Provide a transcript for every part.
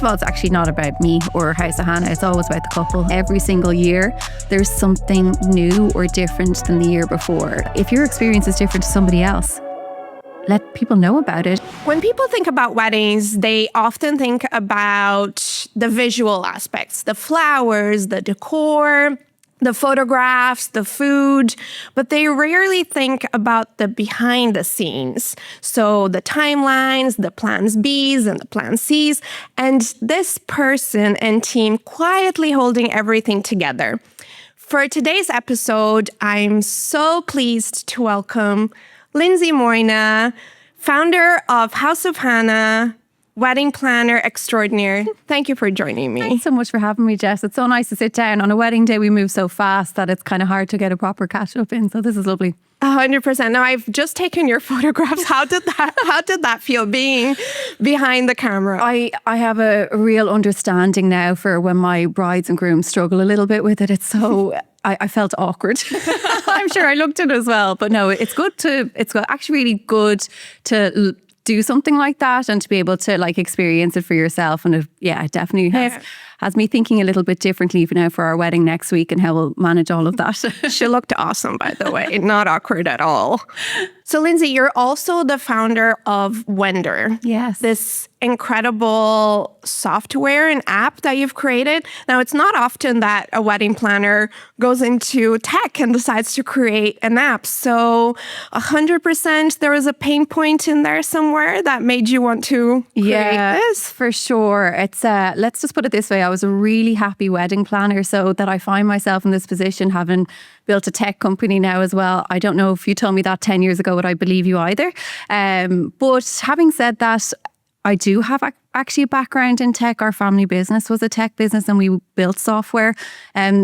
of all, it's actually not about me or House of Hannah. It's always about the couple. Every single year, there's something new or different than the year before. If your experience is different to somebody else, let people know about it. When people think about weddings, they often think about the visual aspects, the flowers, the decor, the photographs, the food, but they rarely think about the behind the scenes. So the timelines, the plans Bs and the plan Cs, and this person and team quietly holding everything together. For today's episode, I'm so pleased to welcome Lindsay Moynagh, founder of House of Hannah, wedding planner extraordinaire. Thank you for joining me. Thanks so much for having me, Jess. It's so nice to sit down. On a wedding day, we move so fast that it's kind of hard to get a proper catch up in. So this is lovely. 100%. Now, I've just taken your photographs. How did that feel being behind the camera? I have a real understanding now for when my brides and grooms struggle a little bit with it. It's so... I felt awkward. I'm sure I looked at it as well. But no, it's actually really good to do something like that and to be able to like experience it for yourself. And it definitely has me thinking a little bit differently now for our wedding next week and how we'll manage all of that. She looked awesome, by the way. Not awkward at all. So Lindsay, you're also the founder of Wender. Yes. This incredible software and app that you've created. Now, it's not often that a wedding planner goes into tech and decides to create an app. So 100% there was a pain point in there somewhere that made you want to create this? For sure. It's let's just put it this way. I was a really happy wedding planner, so that I find myself in this position having built a tech company now as well. I don't know if you told me that 10 years ago, would I believe you either? But having said that, I do have actually a background in tech. Our family business was a tech business and we built software.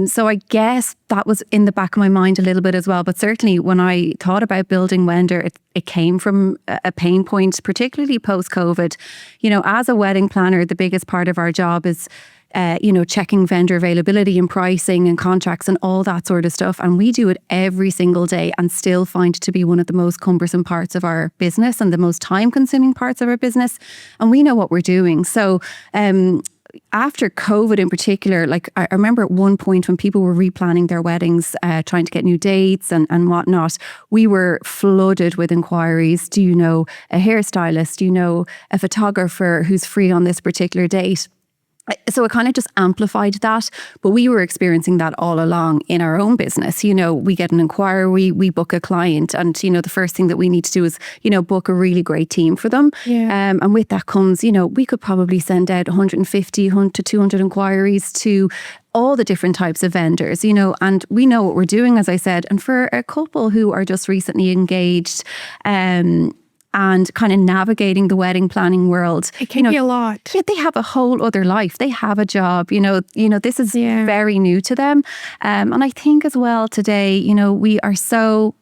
So I guess that was in the back of my mind a little bit as well. But certainly when I thought about building Wender, it came from a pain point, particularly post-COVID. You know, as a wedding planner, the biggest part of our job is checking vendor availability and pricing and contracts and all that sort of stuff. And we do it every single day and still find it to be one of the most cumbersome parts of our business and the most time consuming parts of our business. And we know what we're doing. So, after COVID in particular, like I remember at one point when people were replanning their weddings, trying to get new dates and whatnot, we were flooded with inquiries. Do you know a hairstylist? Do you know a photographer who's free on this particular date? So it kind of just amplified that, but we were experiencing that all along in our own business. You know, we get an inquiry, we book a client, and you know, the first thing that we need to do is, you know, book a really great team for them. Yeah. And with that comes, you know, we could probably send out 150 to 200 inquiries to all the different types of vendors, you know, and we know what we're doing, as I said. And for a couple who are just recently engaged, and kind of navigating the wedding planning world. It can be a lot. Yeah, they have a whole other life. They have a job. You know, this is very new to them. And I think as well today, you know, we are so,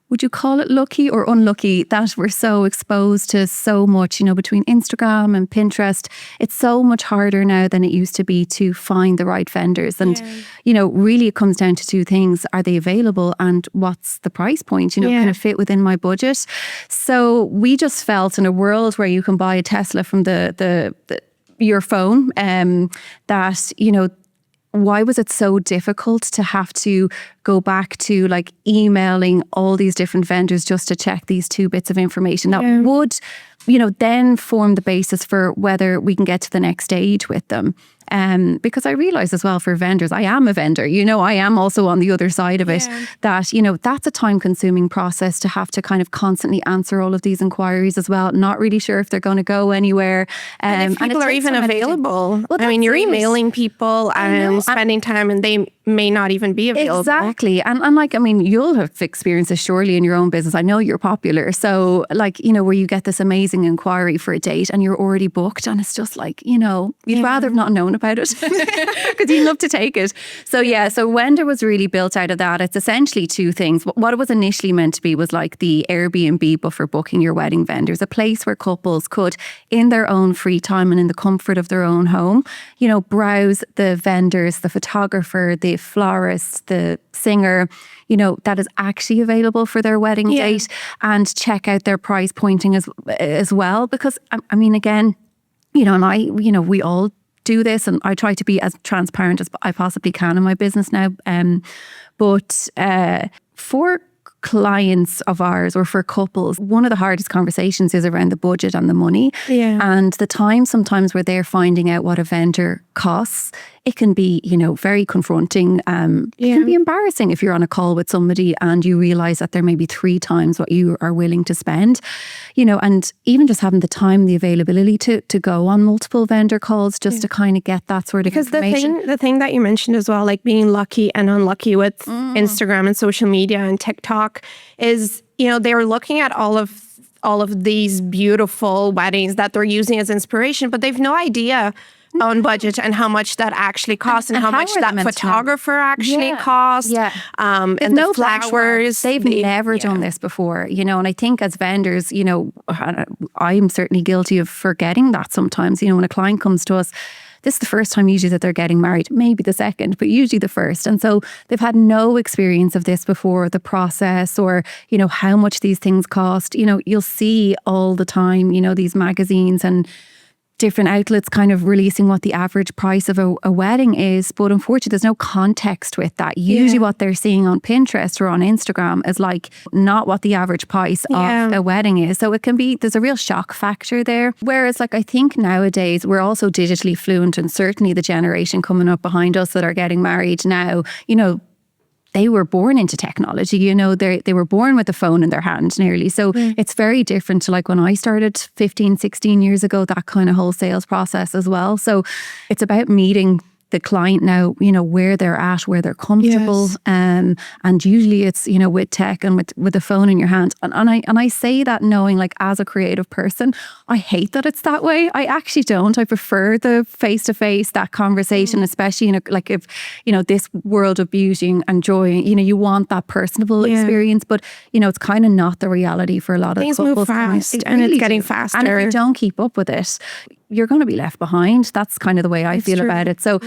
would you call it lucky or unlucky that we're so exposed to so much, you know, between Instagram and Pinterest. It's so much harder now than it used to be to find the right vendors. And, you know, really it comes down to two things. Are they available and what's the price point? You know, can it fit within my budget? So we just felt in a world where you can buy a Tesla from your phone, that, you know, why was it so difficult to have to go back to like emailing all these different vendors just to check these two bits of information that would, you know, then form the basis for whether we can get to the next stage with them. Because I realise as well for vendors, I am a vendor, you know, I am also on the other side of it, that, you know, that's a time consuming process to have to kind of constantly answer all of these inquiries as well. Not really sure if they're going to go anywhere. And if people are even available. Well, I mean, you're emailing people and spending time and they may not even be available. Exactly. And like, I mean, you'll have experienced this surely in your own business. I know you're popular. So like, you know, where you get this amazing inquiry for a date and you're already booked and it's just like, you know, you'd rather have not known about it because you'd love to take it. So so Wender was really built out of that. It's essentially two things. What it was initially meant to be was like the Airbnb, but for booking your wedding vendors, a place where couples could, in their own free time and in the comfort of their own home, you know, browse the vendors, the photographer, the florist, the singer, you know, that is actually available for their wedding date, and check out their price pointing as well. Because I mean, again, you know, and we all do this, and I try to be as transparent as I possibly can in my business now. But for clients of ours or for couples, one of the hardest conversations is around the budget and the money. Yeah. And the time sometimes where they're finding out what a vendor costs, it can be, very confronting. It can be embarrassing if you're on a call with somebody and you realise that there may be 3 times what you are willing to spend, and even just having the time, the availability to go on multiple vendor calls just to kind of get that sort of information. Because the thing that you mentioned as well, like being lucky and unlucky with Instagram and social media and TikTok is, they're looking at all of these beautiful weddings that they're using as inspiration, but they've no idea on budget and how much that actually costs and how much that photographer actually costs. Yeah. And no the flowers. They've never done this before, and I think as vendors, I'm certainly guilty of forgetting that sometimes, when a client comes to us, this is the first time usually that they're getting married, maybe the second, but usually the first. And so they've had no experience of this before, the process or, how much these things cost. You'll see all the time, these magazines and different outlets kind of releasing what the average price of a wedding is. But unfortunately, there's no context with that. Usually what they're seeing on Pinterest or on Instagram is like not what the average price of a wedding is. So it can be, there's a real shock factor there. Whereas like I think nowadays we're also digitally fluent, and certainly the generation coming up behind us that are getting married now, they were born into technology, they were born with a phone in their hand nearly. So it's very different to like when I started 15, 16 years ago, that kind of whole sales process as well. So it's about meeting the client now, where they're at, where they're comfortable. And usually it's, with tech and with a phone in your hand. And I say that knowing like as a creative person, I hate that it's that way. I actually don't. I prefer the face-to-face, that conversation, especially, like if, this world of beauty and joy, you want that personable experience, but, it's kind of not the reality for a lot of things couples. Move fast and it's getting faster. And if you don't keep up with it, you're going to be left behind. That's kind of the way I feel about it. So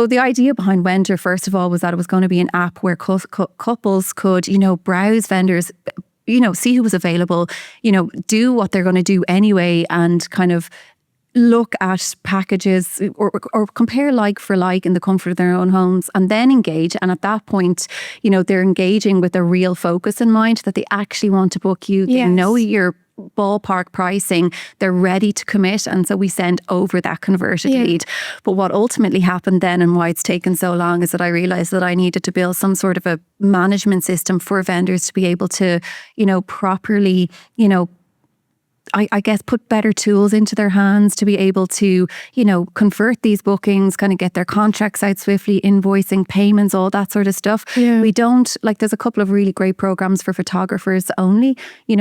the idea behind Vendor, first of all, was that it was going to be an app where couples could, browse vendors, see who was available, do what they're going to do anyway, and kind of look at packages or compare like for like in the comfort of their own homes, and then engage. And at that point, they're engaging with a real focus in mind that they actually want to book you. They know your ballpark pricing, they're ready to commit, and so we send over that converted lead. But what ultimately happened then, and why it's taken so long, is that I realized that I needed to build some sort of a management system for vendors to be able to, properly, I guess put better tools into their hands to be able to, convert these bookings, kind of get their contracts out swiftly, invoicing, payments, all that sort of stuff. We don't, like there's a couple of really great programs for photographers only,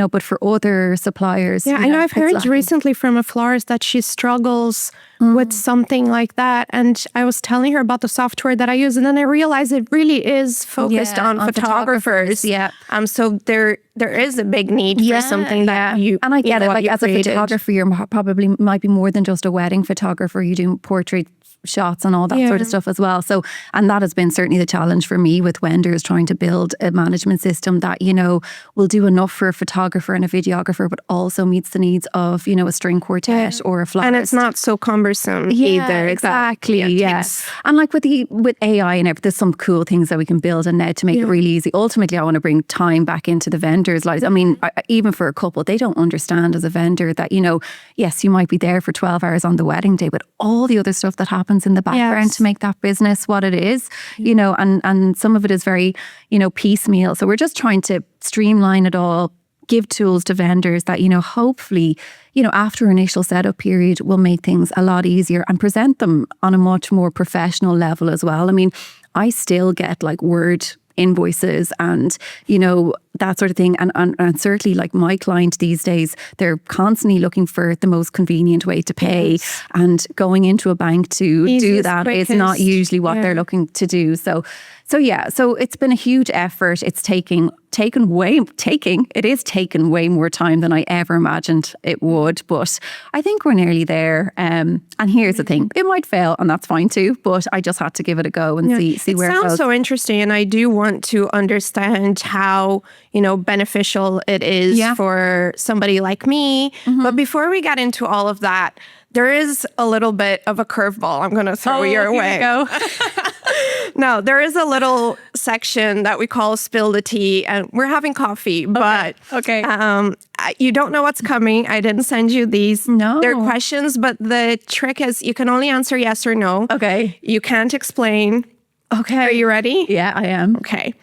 but for other suppliers. I know I've heard recently from a florist that she struggles with something like that. And I was telling her about the software that I use, and then I realized it really is focused on photographers. So there is a big need for something that you. And I get it. Like as a photographer, you probably might be more than just a wedding photographer. You do portrait shots and all that sort of stuff as well. So, and that has been certainly the challenge for me with vendors, trying to build a management system that, will do enough for a photographer and a videographer, but also meets the needs of, a string quartet or a florist. And it's not so cumbersome either. Exactly. And like with AI and everything, there's some cool things that we can build in now to make it really easy. Ultimately, I want to bring time back into the vendors' lives. I mean, even for a couple, they don't understand as a vendor that, yes, you might be there for 12 hours on the wedding day, but all the other stuff that happens in the background to make that business what it is, and some of it is very, piecemeal. So we're just trying to streamline it all, give tools to vendors that, hopefully, after initial setup period will make things a lot easier and present them on a much more professional level as well. I mean, I still get like Word invoices and, that sort of thing. And certainly like my client these days, they're constantly looking for the most convenient way to pay, and going into a bank to do that is not usually what they're looking to do. So it's been a huge effort. It's taken way more time than I ever imagined it would, but I think we're nearly there. And here's the thing, it might fail and that's fine too, but I just had to give it a go and see where it goes. It sounds so interesting, and I do want to understand how, beneficial it is for somebody like me. But before we get into all of that, There is a little bit of a curveball I'm going to throw your way. Go. No, there is a little section that we call Spill the Tea, and we're having coffee, but Okay. You don't know what's coming. I didn't send you these. No. They're questions, but the trick is you can only answer yes or no. Okay. You can't explain. Okay. Are you ready? Yeah, I am. Okay.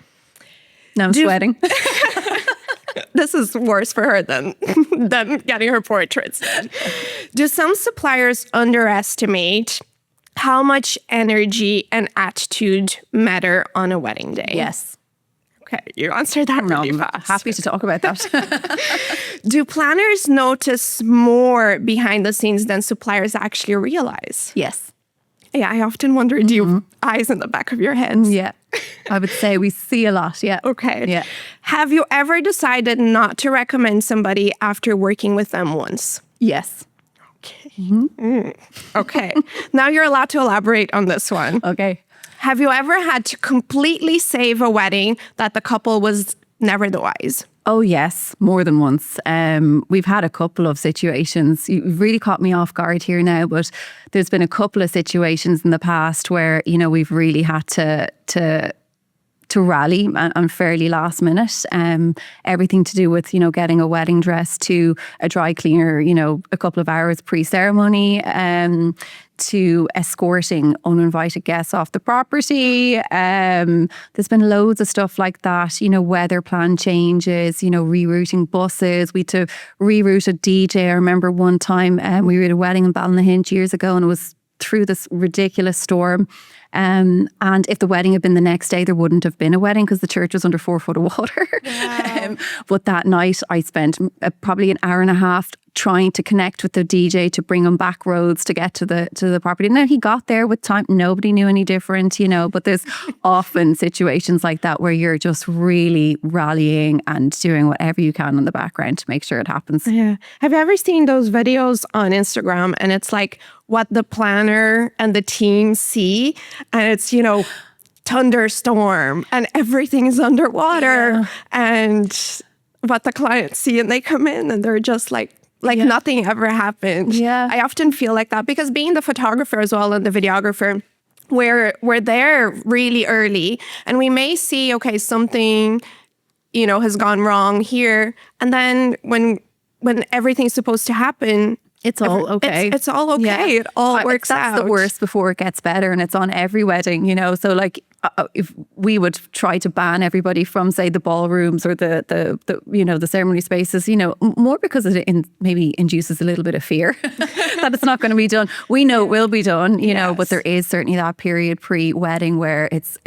Now I'm sweating. This is worse for her than getting her portraits done. Do some suppliers underestimate how much energy and attitude matter on a wedding day? Yes. Okay, you answered that really I'm fast. happy to talk about that. Do planners notice more behind the scenes than suppliers actually realize? Yes. Yeah, I often wonder, do you have eyes in the back of your heads? Yeah. I would say we see a lot. Yeah. Okay. Yeah. Have you ever decided not to recommend somebody after working with them once? Yes. Okay. Okay. Now you're allowed to elaborate on this one. Okay. Have you ever had to completely save a wedding that the couple was never the wise? Oh, yes, more than once. We've had a couple of situations. You've really caught me off guard here now, but there's been a couple of situations in the past where, we've really had to rally and fairly last minute. Everything to do with, getting a wedding dress to a dry cleaner, a couple of hours pre-ceremony, to escorting uninvited guests off the property. There's been loads of stuff like that, weather plan changes, rerouting buses. We had to reroute a DJ. I remember one time we were at a wedding in Ballynahinch years ago, and it was through this ridiculous storm. And if the wedding had been the next day, there wouldn't have been a wedding because the church was under 4 foot of water. Wow. But that night I spent probably an hour and a half trying to connect with the DJ to bring him back roads to get to the property. And then he got there with time. Nobody knew any different, but there's often situations like that where you're just really rallying and doing whatever you can in the background to make sure it happens. Yeah. Have you ever seen those videos on Instagram and it's like what the planner and the team see? And it's, thunderstorm and everything is underwater and what the clients see, and they come in and they're just like nothing ever happened. Yeah. I often feel like that because being the photographer as well and the videographer, we're there really early and we may see, okay, something, has gone wrong here. And then when everything's supposed to happen, it's all okay. It's all okay. Yeah. It all works out. That's the worst before it gets better, and it's on every wedding, So like, if we would try to ban everybody from, say, the ballrooms or the the ceremony spaces, more because it maybe induces a little bit of fear that it's not going to be done. We know it will be done, Yes. but there is certainly that period pre-wedding where it's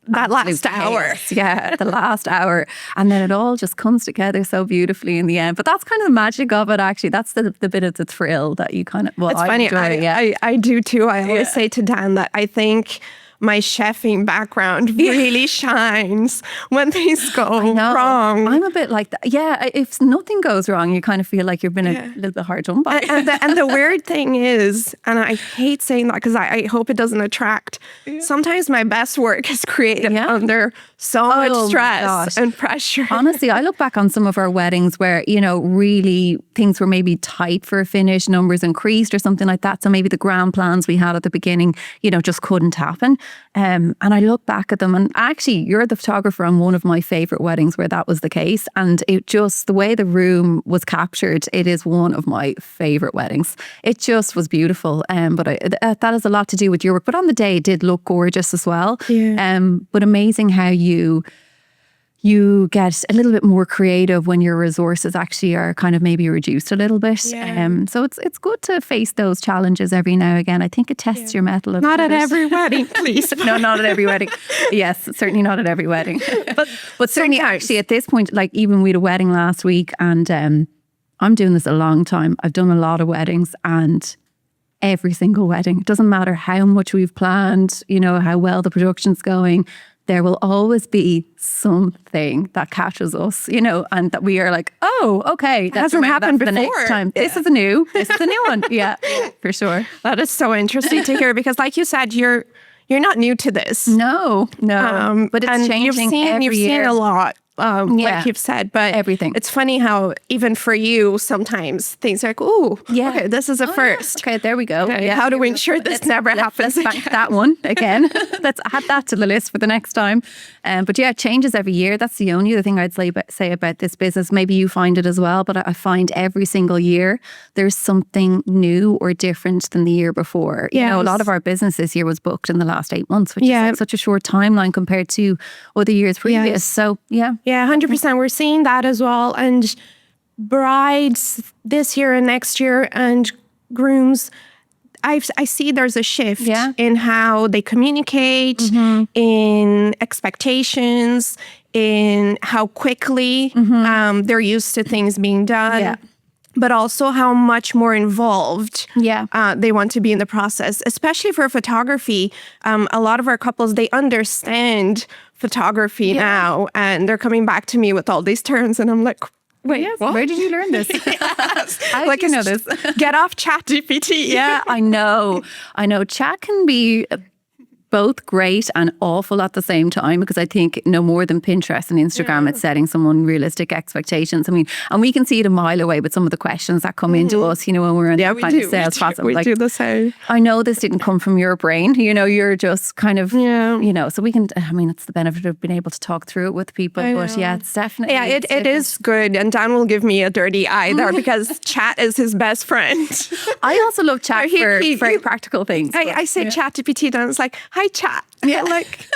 that last hour. Yeah, the last hour. And then it all just comes together so beautifully in the end. But that's kind of the magic of it, actually. That's the bit of the thrill that you kind of, It's funny. enjoy, I do too. I always say to Dan that I think my chefing background really shines when things go wrong. I'm a bit like that. Yeah, if nothing goes wrong, you kind of feel like you've been a little bit hard done by. And the weird thing is, and I hate saying that because I hope it doesn't attract, sometimes my best work is created under so much stress and pressure. Honestly, I look back on some of our weddings where, really things were maybe tight for a finish, numbers increased or something like that. So maybe the grand plans we had at the beginning, just couldn't happen. And I look back at them, and actually you're the photographer on one of my favourite weddings where that was the case, and it just, the way the room was captured, it is one of my favourite weddings. It just was beautiful, but that has a lot to do with your work, but on the day it did look gorgeous as well. But amazing how you get a little bit more creative when your resources actually are kind of maybe reduced a little bit. So it's good to face those challenges every now and again. I think it tests your mettle a little bit. Not at every wedding, please. No, not at every wedding. Yes, certainly not at every wedding. But certainly actually at this point, like even we had a wedding last week, and I'm doing this a long time. I've done a lot of weddings, and every single wedding, it doesn't matter how much we've planned, how well the production's going, there will always be something that catches us, and that we are like, oh, okay, that hasn't happened before. The next time. This is a new one. Yeah, for sure. That is so interesting to hear because, like you said, you're not new to this. No, but it's changing every year. You've seen a lot. like you've said. But everything. It's funny how even for you, sometimes things are like, oh, okay, this is a first. Okay, there we go. Okay, how do we ensure this never happens? Let's bank that one again. Let's add that to the list for the next time. But yeah, it changes every year. That's the only other thing I'd say about this business. Maybe you find it as well, but I find every single year there's something new or different than the year before. You know, a lot of our business this year was booked in the last 8 months, which is like such a short timeline compared to other years previous. So yeah. Yeah, 100%. We're seeing that as well. And brides this year and next year and grooms, I see there's a shift in how they communicate, in expectations, in how quickly they're used to things being done. But also how much more involved they want to be in the process, especially for photography. A lot of our couples, they understand photography now, and they're coming back to me with all these terms, and I'm like, wait, where did you learn this? How did you know this? Get off ChatGPT. Yeah, I know. Chat can be both great and awful at the same time, because I think no more than Pinterest and Instagram, it's setting some unrealistic expectations. I mean, and we can see it a mile away with some of the questions that come into us, you know, when we're in the kind of sales process. We do the same. I know this didn't come from your brain, you know, you're just kind of, you know, so we can, I mean, it's the benefit of being able to talk through it with people, but yeah, it's definitely. Yeah, it is good. And Dan will give me a dirty eye there because chat is his best friend. I also love chat for very practical things. I say ChatGPT, and it's like, hi, chat. Yeah, like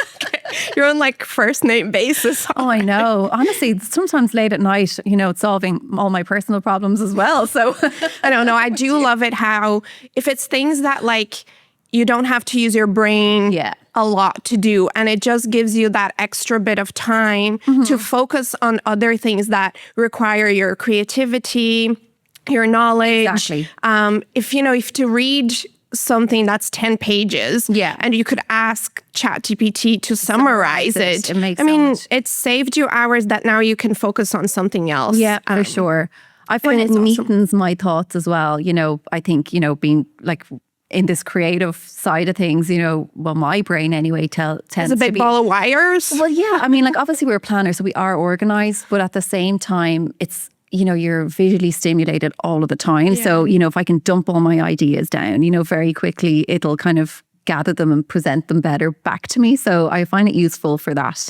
you're on like first name basis. Oh, I know. Honestly, sometimes late at night, you know, it's solving all my personal problems as well. So I don't know. I do love it how if it's things that like you don't have to use your brain a lot to do, and it just gives you that extra bit of time to focus on other things that require your creativity, your knowledge. Exactly. If to read something that's 10 pages and you could ask ChatGPT to summarize it. It makes sense. It saved you hours that now you can focus on something else. Yeah, for sure. I find it neatens my thoughts as well. You know, I think, you know, being like in this creative side of things, you know, well, my brain anyway tends to be... It's a big ball of wires. Well, yeah. I mean, like obviously we're planners, so we are organized, but at the same time, it's, you know, you're visually stimulated all of the time. Yeah. So, you know, if I can dump all my ideas down, you know, very quickly, it'll kind of gather them and present them better back to me. So I find it useful for that.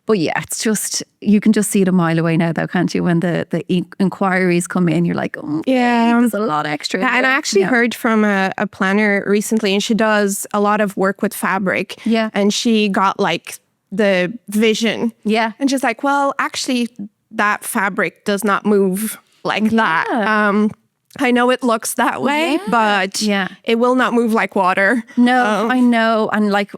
But yeah, it's just, you can just see it a mile away now though, can't you? When the inquiries come in, you're like, oh, there's a lot extra. Yeah, and I actually heard from a planner recently, and she does a lot of work with fabric. Yeah. And she got like the vision. Yeah. And she's like, well, actually, that fabric does not move like that. I know it looks that way, but it will not move like water. No, I know. And like,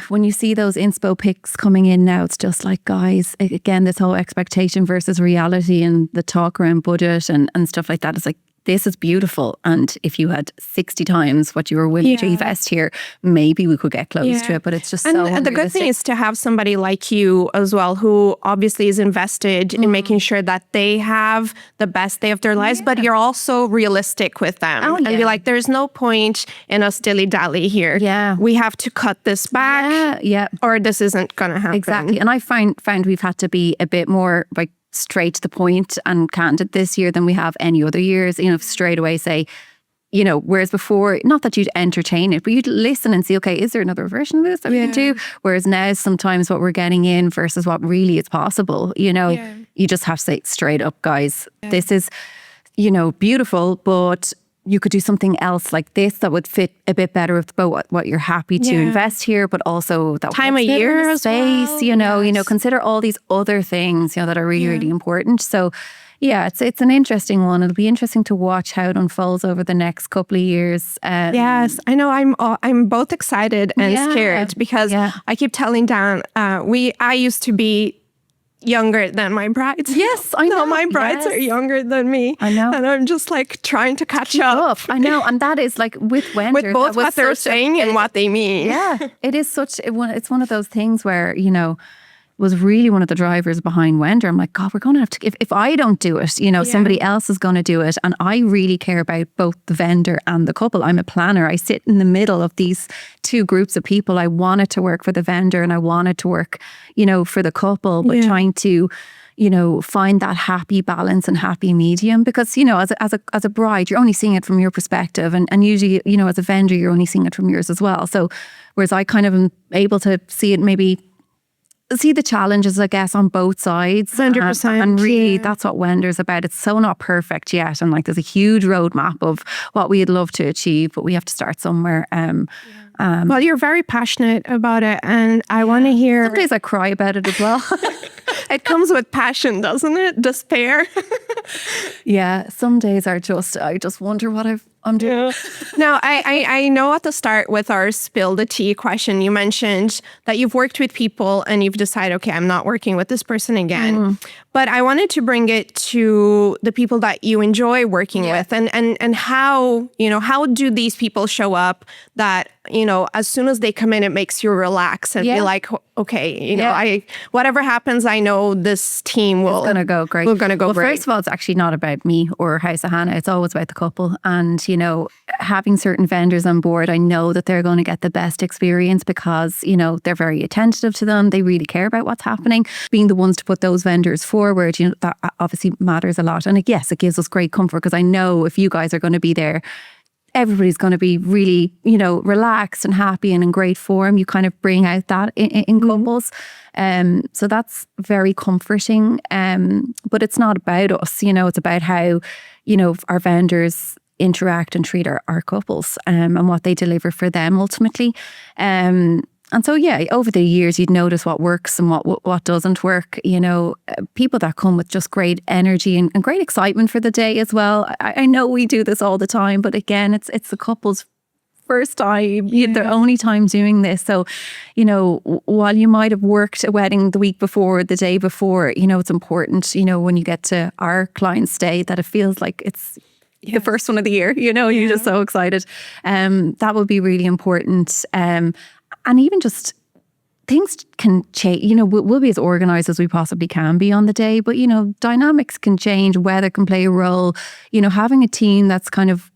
when you see those inspo pics coming in now, it's just like, guys, again, this whole expectation versus reality and the talk around budget and stuff like that. It's like, this is beautiful. And if you had 60 times what you were willing to invest here, maybe we could get close to it. But it's just so unrealistic. And the good thing is to have somebody like you as well, who obviously is invested in making sure that they have the best day of their lives, but you're also realistic with them. And be like, there's no point in us dilly-dally here. Yeah. We have to cut this back or this isn't going to happen. Exactly. And I found we've had to be a bit more like straight to the point and candid this year than we have any other years, you know, straight away say, you know, whereas before, not that you'd entertain it, but you'd listen and see, okay, is there another version of this that we could do? Whereas now sometimes what we're getting in versus what really is possible, you know, you just have to say straight up, guys, this is, you know, beautiful, but you could do something else like this that would fit a bit better with what you're happy to invest here, but also that time of year, space, well. you know, consider all these other things, you know, that are really, really important. So yeah, it's an interesting one. It'll be interesting to watch how it unfolds over the next couple of years. Yes, I know. I'm both excited and scared because I keep telling Dan, I used to be younger than my brides. Yes, I know. No, my brides are younger than me. I know. And I'm just like trying to catch up. I know. And that is like with Wender. With both what they're saying and what they mean. Yeah. It is it's one of those things where, you know, was really one of the drivers behind Wender. I'm like, God, we're going to have to, if I don't do it, somebody else is going to do it. And I really care about both the vendor and the couple. I'm a planner. I sit in the middle of these two groups of people. I want it to work for the vendor and I want it to work, for the couple, but trying to, find that happy balance and happy medium, because, as a bride, you're only seeing it from your perspective. And usually, as a vendor, you're only seeing it from yours as well. So whereas I kind of am able to see the challenges, I guess, on both sides. 100%. And really, that's what Wender's about. It's so not perfect yet. And like, there's a huge roadmap of what we'd love to achieve, but we have to start somewhere. Well, you're very passionate about it, and I want to hear. Some days I cry about it as well. It comes with passion, doesn't it? Despair. Yeah, some days I just wonder what I'm doing. Yeah. Now, I know at the start with our spill the tea question, you mentioned that you've worked with people and you've decided, okay, I'm not working with this person again. But I wanted to bring it to the people that you enjoy working with, and how do these people show up that, as soon as they come in, it makes you relax and be like, okay, whatever happens, I know this team will. It's going to go great. We're going to go great. First of all, it's actually not about me or House of Hannah. It's always about the couple. And, having certain vendors on board, I know that they're going to get the best experience because, they're very attentive to them. They really care about what's happening. Being the ones to put those vendors forward, that obviously matters a lot. And yes, it gives us great comfort because I know if you guys are going to be there, everybody's going to be really, relaxed and happy and in great form. You kind of bring out that in couples. So that's very comforting. But it's not about us, it's about how, our vendors interact and treat our couples and what they deliver for them ultimately. And so, over the years, you'd notice what works and what doesn't work. People that come with just great energy and great excitement for the day as well. I know we do this all the time, but again, it's the couple's first time, their only time doing this. So, while you might have worked a wedding the week before, the day before, it's important, when you get to our client's day, that it feels like it's the first one of the year. You're just so excited. That would be really important. And even just things can change, we'll be as organised as we possibly can be on the day, but, dynamics can change, weather can play a role, having a team that's kind of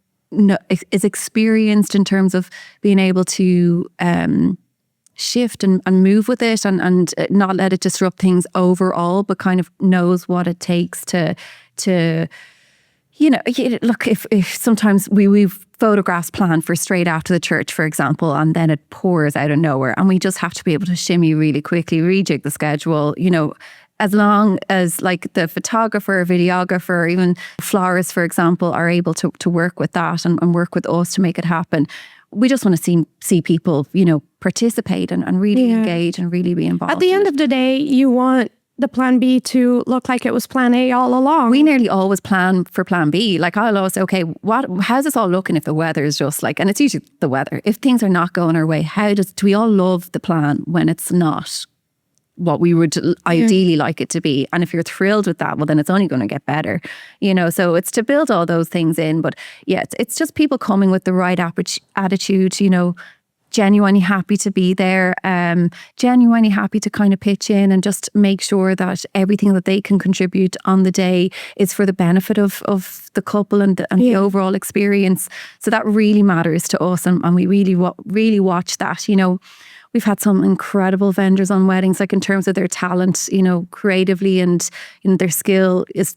is experienced in terms of being able to shift and move with it and not let it disrupt things overall, but kind of knows what it takes to look, if sometimes we've photographs planned for straight after the church, for example, and then it pours out of nowhere and we just have to be able to shimmy really quickly, rejig the schedule, as long as like the photographer, videographer, even florists, for example, are able to work with that and work with us to make it happen. We just want to see people, participate and really engage and really be involved. At the end of the day, you want the plan B to look like it was plan A all along. We nearly always plan for plan B. Like I'll always say, okay, how's this all looking if the weather is just like, and it's usually the weather. If things are not going our way, do we all love the plan when it's not what we would ideally like it to be? And if you're thrilled with that, well, then it's only going to get better, so it's to build all those things in. But it's just people coming with the right attitude, genuinely happy to be there, genuinely happy to kind of pitch in and just make sure that everything that they can contribute on the day is for the benefit of the couple and the overall experience. So that really matters to us, and we really watch that. We've had some incredible vendors on weddings, like in terms of their talent, creatively, and their skill is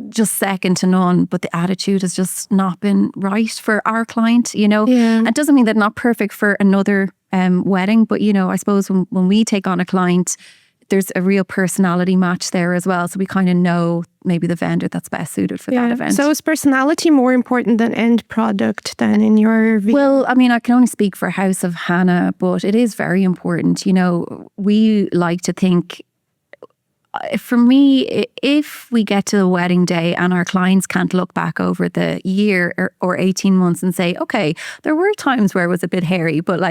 just second to none, but the attitude has just not been right for our client, It doesn't mean they're not perfect for another wedding, but I suppose when we take on a client, there's a real personality match there as well. So we kind of know maybe the vendor that's best suited for that event. So is personality more important than end product then in your view? Well, I mean, I can only speak for House of Hannah, but it is very important. We like to think, for me, if we get to the wedding day and our clients can't look back over the year or 18 months and say, okay, there were times where it was a bit hairy, but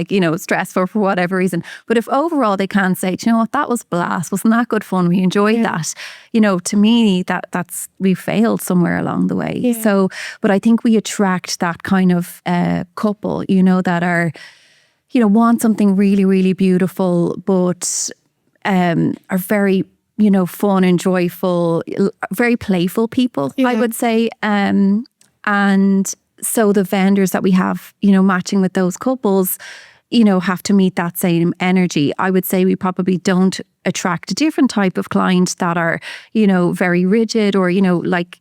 stressful for whatever reason. But if overall they can't say, do you know what, that was blast, wasn't that good fun? We enjoyed that. To me, that's we failed somewhere along the way. Yeah. So, but I think we attract that kind of couple, that are, want something really, really beautiful, but are very, fun and joyful, very playful people, I would say. And so the vendors that we have, matching with those couples, have to meet that same energy. I would say we probably don't attract a different type of client that are, very rigid or, like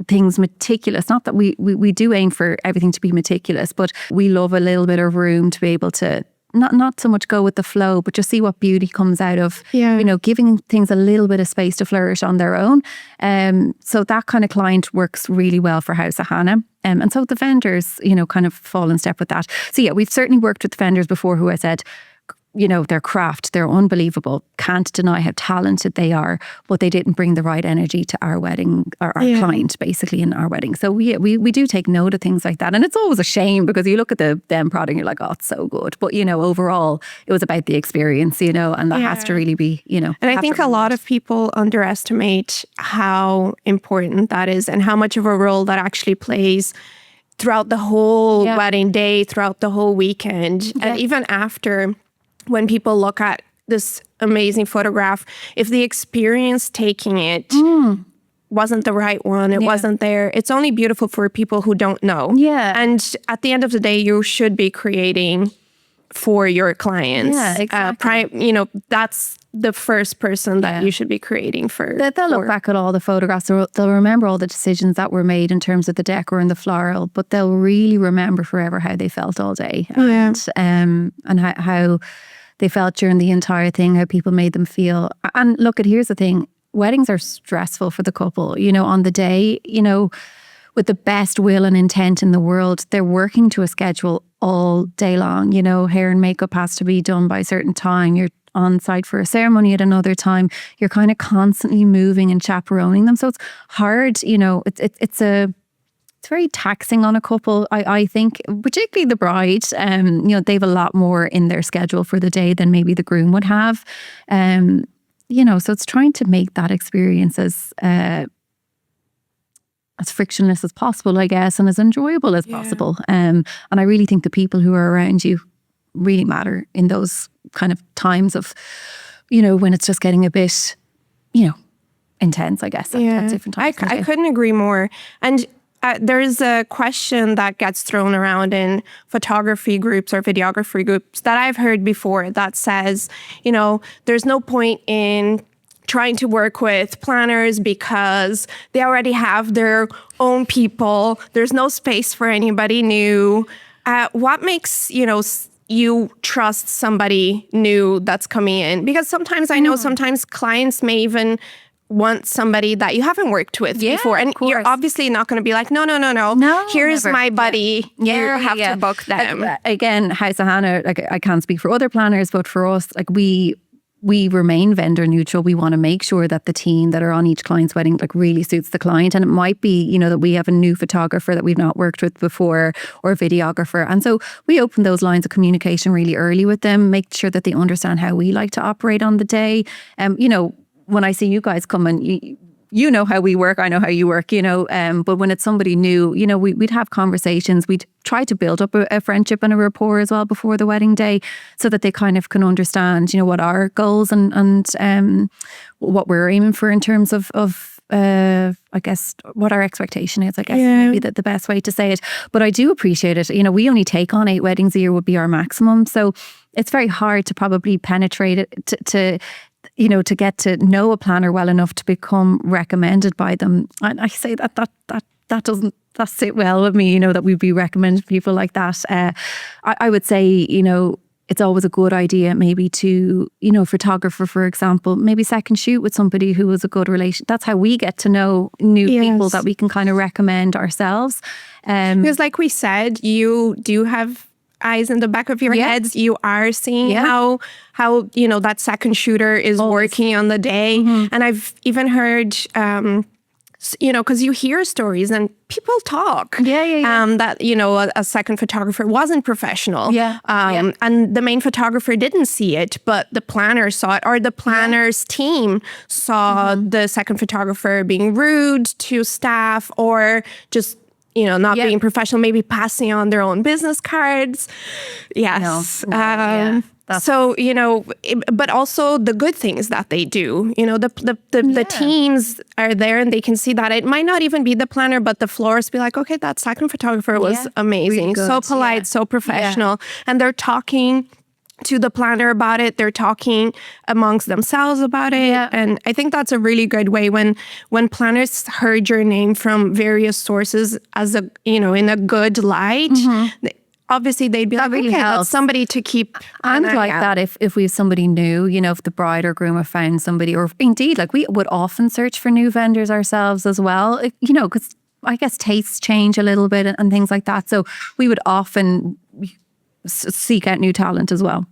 things meticulous. Not that we do aim for everything to be meticulous, but we love a little bit of room to be able to not so much go with the flow, but just see what beauty comes out of, giving things a little bit of space to flourish on their own. So that kind of client works really well for House of Hannah. And so the vendors, kind of fall in step with that. So yeah, we've certainly worked with vendors before who I said, their craft, they're unbelievable. Can't deny how talented they are, but they didn't bring the right energy to our wedding, or our client basically in our wedding. So we do take note of things like that. And it's always a shame because you look at them product and you're like, oh, it's so good. But, overall, it was about the experience, and that has to really be, And I think a lot of people underestimate how important that is and how much of a role that actually plays throughout the whole wedding day, throughout the whole weekend. And even after, when people look at this amazing photograph, if the experience taking it wasn't the right one, it wasn't there, it's only beautiful for people who don't know. Yeah. And at the end of the day, you should be creating for your clients. Yeah, exactly. That's the first person that you should be creating for. They'll look back at all the photographs. They'll remember all the decisions that were made in terms of the decor and the floral, but they'll really remember forever how they felt all day. And how they felt during the entire thing, how people made them feel. And look, here's the thing. Weddings are stressful for the couple. On the day, with the best will and intent in the world, they're working to a schedule all day long. Hair and makeup has to be done by a certain time. You're on site for a ceremony at another time. You're kind of constantly moving and chaperoning them. So it's hard, it's very taxing on a couple, I think, particularly the bride. They have a lot more in their schedule for the day than maybe the groom would have. So it's trying to make that experience as frictionless as possible, I guess, and as enjoyable as possible. And I really think the people who are around you really matter in those kind of times of, when it's just getting a bit, intense, I guess, at different times. I couldn't agree more. And there's a question that gets thrown around in photography groups or videography groups that I've heard before that says, there's no point in trying to work with planners because they already have their own people. There's no space for anybody new. What makes, you trust somebody new that's coming in? Because sometimes I know sometimes clients may even want somebody that you haven't worked with before. And you're obviously not going to be like, no. Here's never. My buddy. You have to book them. Again, House of Hannah, I can't speak for other planners, but for us, we remain vendor neutral. We want to make sure that the team that are on each client's wedding really suits the client. And it might be, that we have a new photographer that we've not worked with before or a videographer. And so we open those lines of communication really early with them, make sure that they understand how we like to operate on the day. When I see you guys come and you know how we work, I know how you work, but when it's somebody new, we'd have conversations. We'd try to build up a friendship and a rapport as well before the wedding day so that they kind of can understand, what our goals and what we're aiming for in terms of I guess what our expectation is, maybe the best way to say it. But I do appreciate it. We only take on 8 weddings a year would be our maximum. So it's very hard to probably penetrate it to get to know a planner well enough to become recommended by them. And I say that doesn't sit well with me, that we'd be recommending people like that. I would say, it's always a good idea maybe to, photographer, for example, maybe second shoot with somebody who was a good relation. That's how we get to know new people that we can kind of recommend ourselves. Because like we said, you do have eyes in the back of your heads. You are seeing how that second shooter is working on the day. And I've even heard because you hear stories and people talk that a second photographer wasn't professional, and the main photographer didn't see it, but the planner saw it, or the planner's team saw the second photographer being rude to staff or just not being professional, maybe passing on their own business cards. Yes. So, but also the good things that they do, the teams are there and they can see that it might not even be the planner, but the florist be like, okay, that second photographer was amazing. Really good. So polite, so professional. And they're talking to the planner about it. They're talking amongst themselves about it. Yeah. And I think that's a really good way when planners heard your name from various sources as in a good light. Obviously, they'd be like, really okay, helps. that's somebody to keep. And like that, if we have somebody new, if the bride or groom have found somebody, or indeed, like we would often search for new vendors ourselves as well, because I guess tastes change a little bit and things like that. So we would often seek out new talent as well.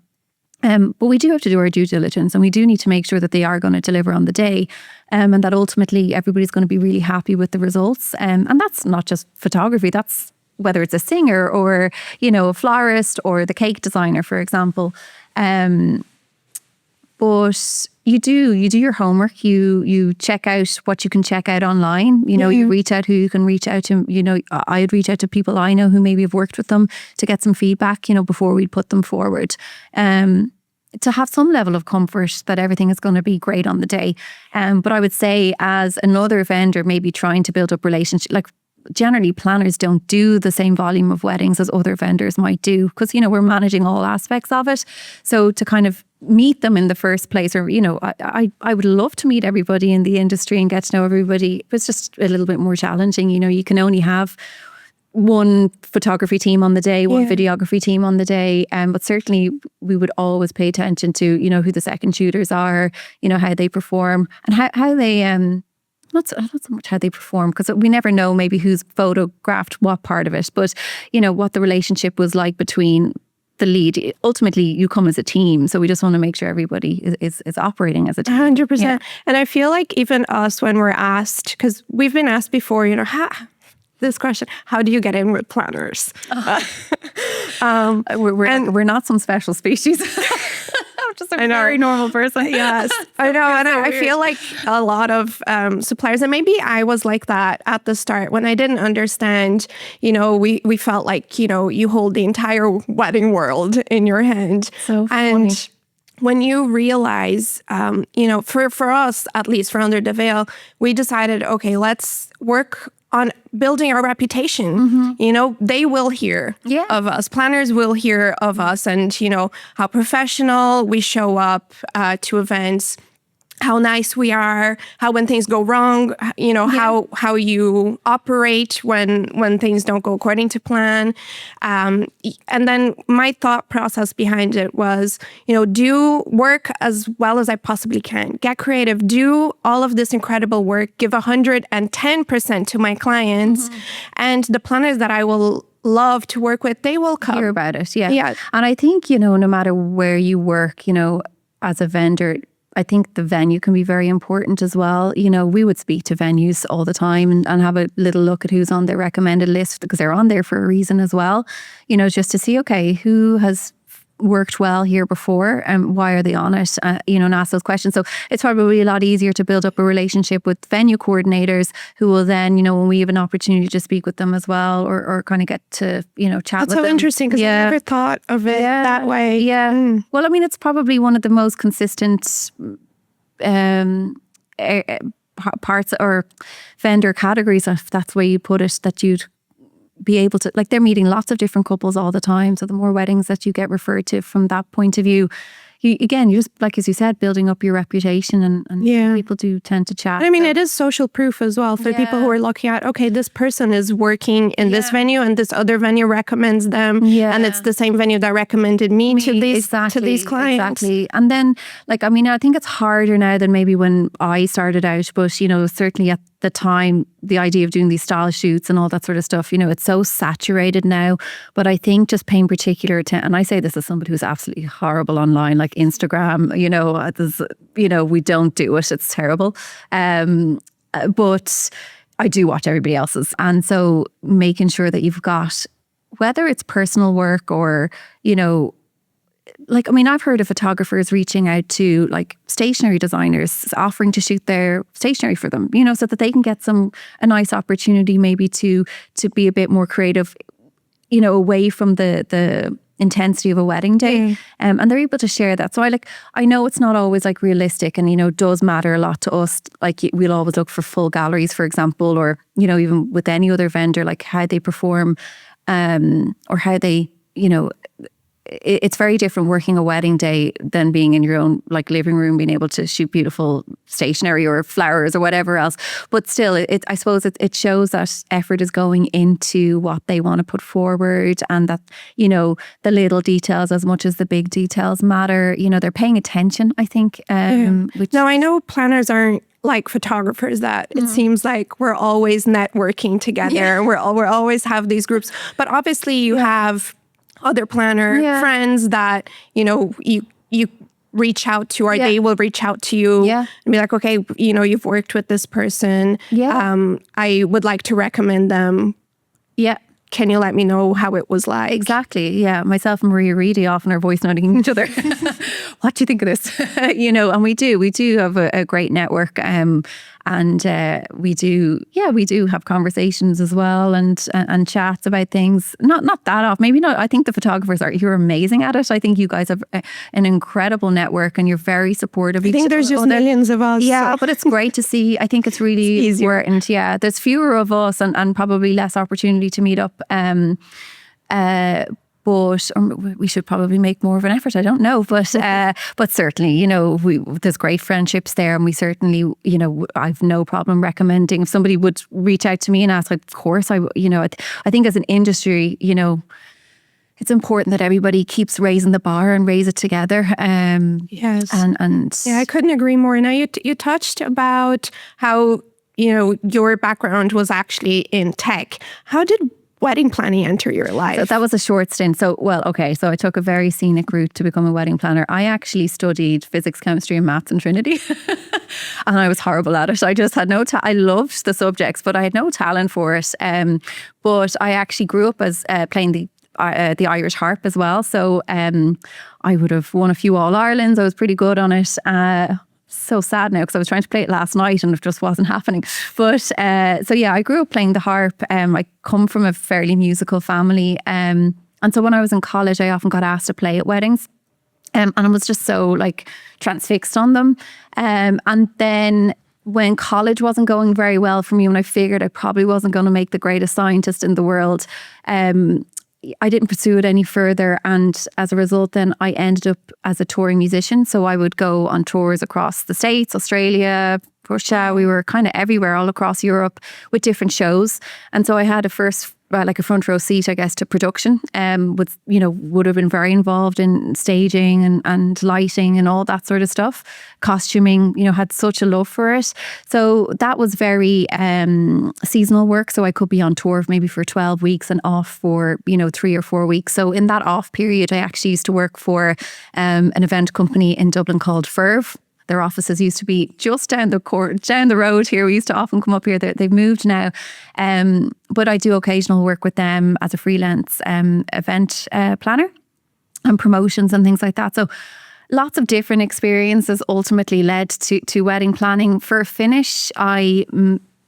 But we do have to do our due diligence, and we do need to make sure that they are going to deliver on the day, and that ultimately everybody's going to be really happy with the results. And that's not just photography, that's whether it's a singer or, a florist or the cake designer, for example. But you do your homework. You check out what you can check out online. You reach out who you can reach out to. I'd reach out to people I know who maybe have worked with them to get some feedback, before we put them forward. To have some level of comfort that everything is going to be great on the day. But I would say as another vendor, maybe trying to build up relationship, like generally planners don't do the same volume of weddings as other vendors might do, because we're managing all aspects of it. So to kind of meet them in the first place, or I would love to meet everybody in the industry and get to know everybody, but it's just a little bit more challenging. You can only have one photography team on the day, one videography team on the day, but certainly we would always pay attention to who the second shooters are, how they perform, and how they not so much how they perform, because we never know maybe who's photographed what part of it, but what the relationship was like between the lead. Ultimately, you come as a team, so we just want to make sure everybody is operating as a team. 100%. Yeah. And I feel like even us, when we're asked, because we've been asked before, this question, how do you get in with planners? We're not some special species. I'm just a very normal person. Yes, I know. And I feel like a lot of suppliers, and maybe I was like that at the start when I didn't understand, we felt like, you hold the entire wedding world in your hand. So funny. And when you realize, for us, at least for Under the Veil, we decided, okay, let's work on building our reputation. They will hear of us. Planners will hear of us, and how professional we show up to events, how nice we are, how when things go wrong, how you operate when things don't go according to plan. And then my thought process behind it was, do work as well as I possibly can. Get creative, do all of this incredible work, give 110% to my clients, and the planners that I will love to work with, they will come. Hear about it, yeah. And I think, no matter where you work, as a vendor, I think the venue can be very important as well. We would speak to venues all the time and have a little look at who's on their recommended list, because they're on there for a reason as well. Just to see, okay, who has worked well here before and why are they on it, and ask those questions. So it's probably a lot easier to build up a relationship with venue coordinators who will then, when we have an opportunity to speak with them as well, or kind of get to, chat with them. That's so interesting, because I never thought of it that way. Yeah. Well, I mean, it's probably one of the most consistent parts or vendor categories, if that's the way you put it, that you'd be able to, like, they're meeting lots of different couples all the time. So the more weddings that you get referred to from that point of view, you just, like as you said, building up your reputation, and people do tend to chat. I mean, it is social proof as well for people who are looking at, okay, this person is working in this venue and this other venue recommends them, and it's the same venue that recommended me to these clients. Exactly. And then, like, I mean, I think it's harder now than maybe when I started out, but certainly at the time, the idea of doing these style shoots and all that sort of stuff, it's so saturated now. But I think just paying particular attention, and I say this as somebody who's absolutely horrible online, like Instagram, we don't do it. It's terrible. But I do watch everybody else's. And so making sure that you've got, whether it's personal work or, I've heard of photographers reaching out to like stationery designers, offering to shoot their stationery for them, so that they can get a nice opportunity maybe to be a bit more creative, away from the intensity of a wedding day. And they're able to share that. So I know it's not always like realistic, and, it does matter a lot to us. Like, we'll always look for full galleries, for example, or, even with any other vendor, like how they perform, or how they, it's very different working a wedding day than being in your own like living room, being able to shoot beautiful stationery or flowers or whatever else. But still, I suppose it shows that effort is going into what they want to put forward, and that, the little details as much as the big details matter. They're paying attention, I think. Now, I know planners aren't like photographers, that it seems like we're always networking together. We're always have these groups. But obviously you have other planner friends that, you reach out to, or they will reach out to you and be like, okay, you've worked with this person. I would like to recommend them. Can you let me know how it was like? Exactly. Yeah. Myself and Maria Reedy often are voice noting each other. What do you think of this? And we do have a great network. And we do have conversations as well, and chats about things. Not that often, maybe not. I think the photographers you're amazing at it. I think you guys have an incredible network, and you're very supportive. I think there's just millions of us. Yeah, but it's great to see. I think it's really important. Yeah, there's fewer of us, and probably less opportunity to meet up. But we should probably make more of an effort. I don't know, but certainly, there's great friendships there, and we certainly, I've no problem recommending. If somebody would reach out to me and ask, of course, I think as an industry, it's important that everybody keeps raising the bar and raise it together. Yes, and I couldn't agree more. Now you touched about how your background was actually in tech. How did wedding planning enter your life? So that was a short stint. So I took a very scenic route to become a wedding planner. I actually studied physics, chemistry and maths in Trinity. And I was horrible at it. I just had I loved the subjects, but I had no talent for it. But I actually grew up as playing the Irish harp as well. So I would have won a few All-Irelands. I was pretty good on it. So sad now, because I was trying to play it last night and it just wasn't happening. But I grew up playing the harp. I come from a fairly musical family. And so when I was in college, I often got asked to play at weddings. And I was just so transfixed on them. And then when college wasn't going very well for me, when I figured I probably wasn't going to make the greatest scientist in the world, I didn't pursue it any further, and as a result then I ended up as a touring musician. So I would go on tours across the States, Australia, Russia. We were kind of everywhere, all across Europe, with different shows. And so I had a front row seat, I guess, to production. Would have been very involved in staging and lighting and all that sort of stuff. Costuming, had such a love for it. So that was very seasonal work. So I could be on tour maybe for 12 weeks and off for 3 or 4 weeks. So in that off period, I actually used to work for an event company in Dublin called Ferv. Their offices used to be just down the road here. We used to often come up here. They've moved now. But I do occasional work with them as a freelance event planner and promotions and things like that. So lots of different experiences ultimately led to wedding planning. For a finish, I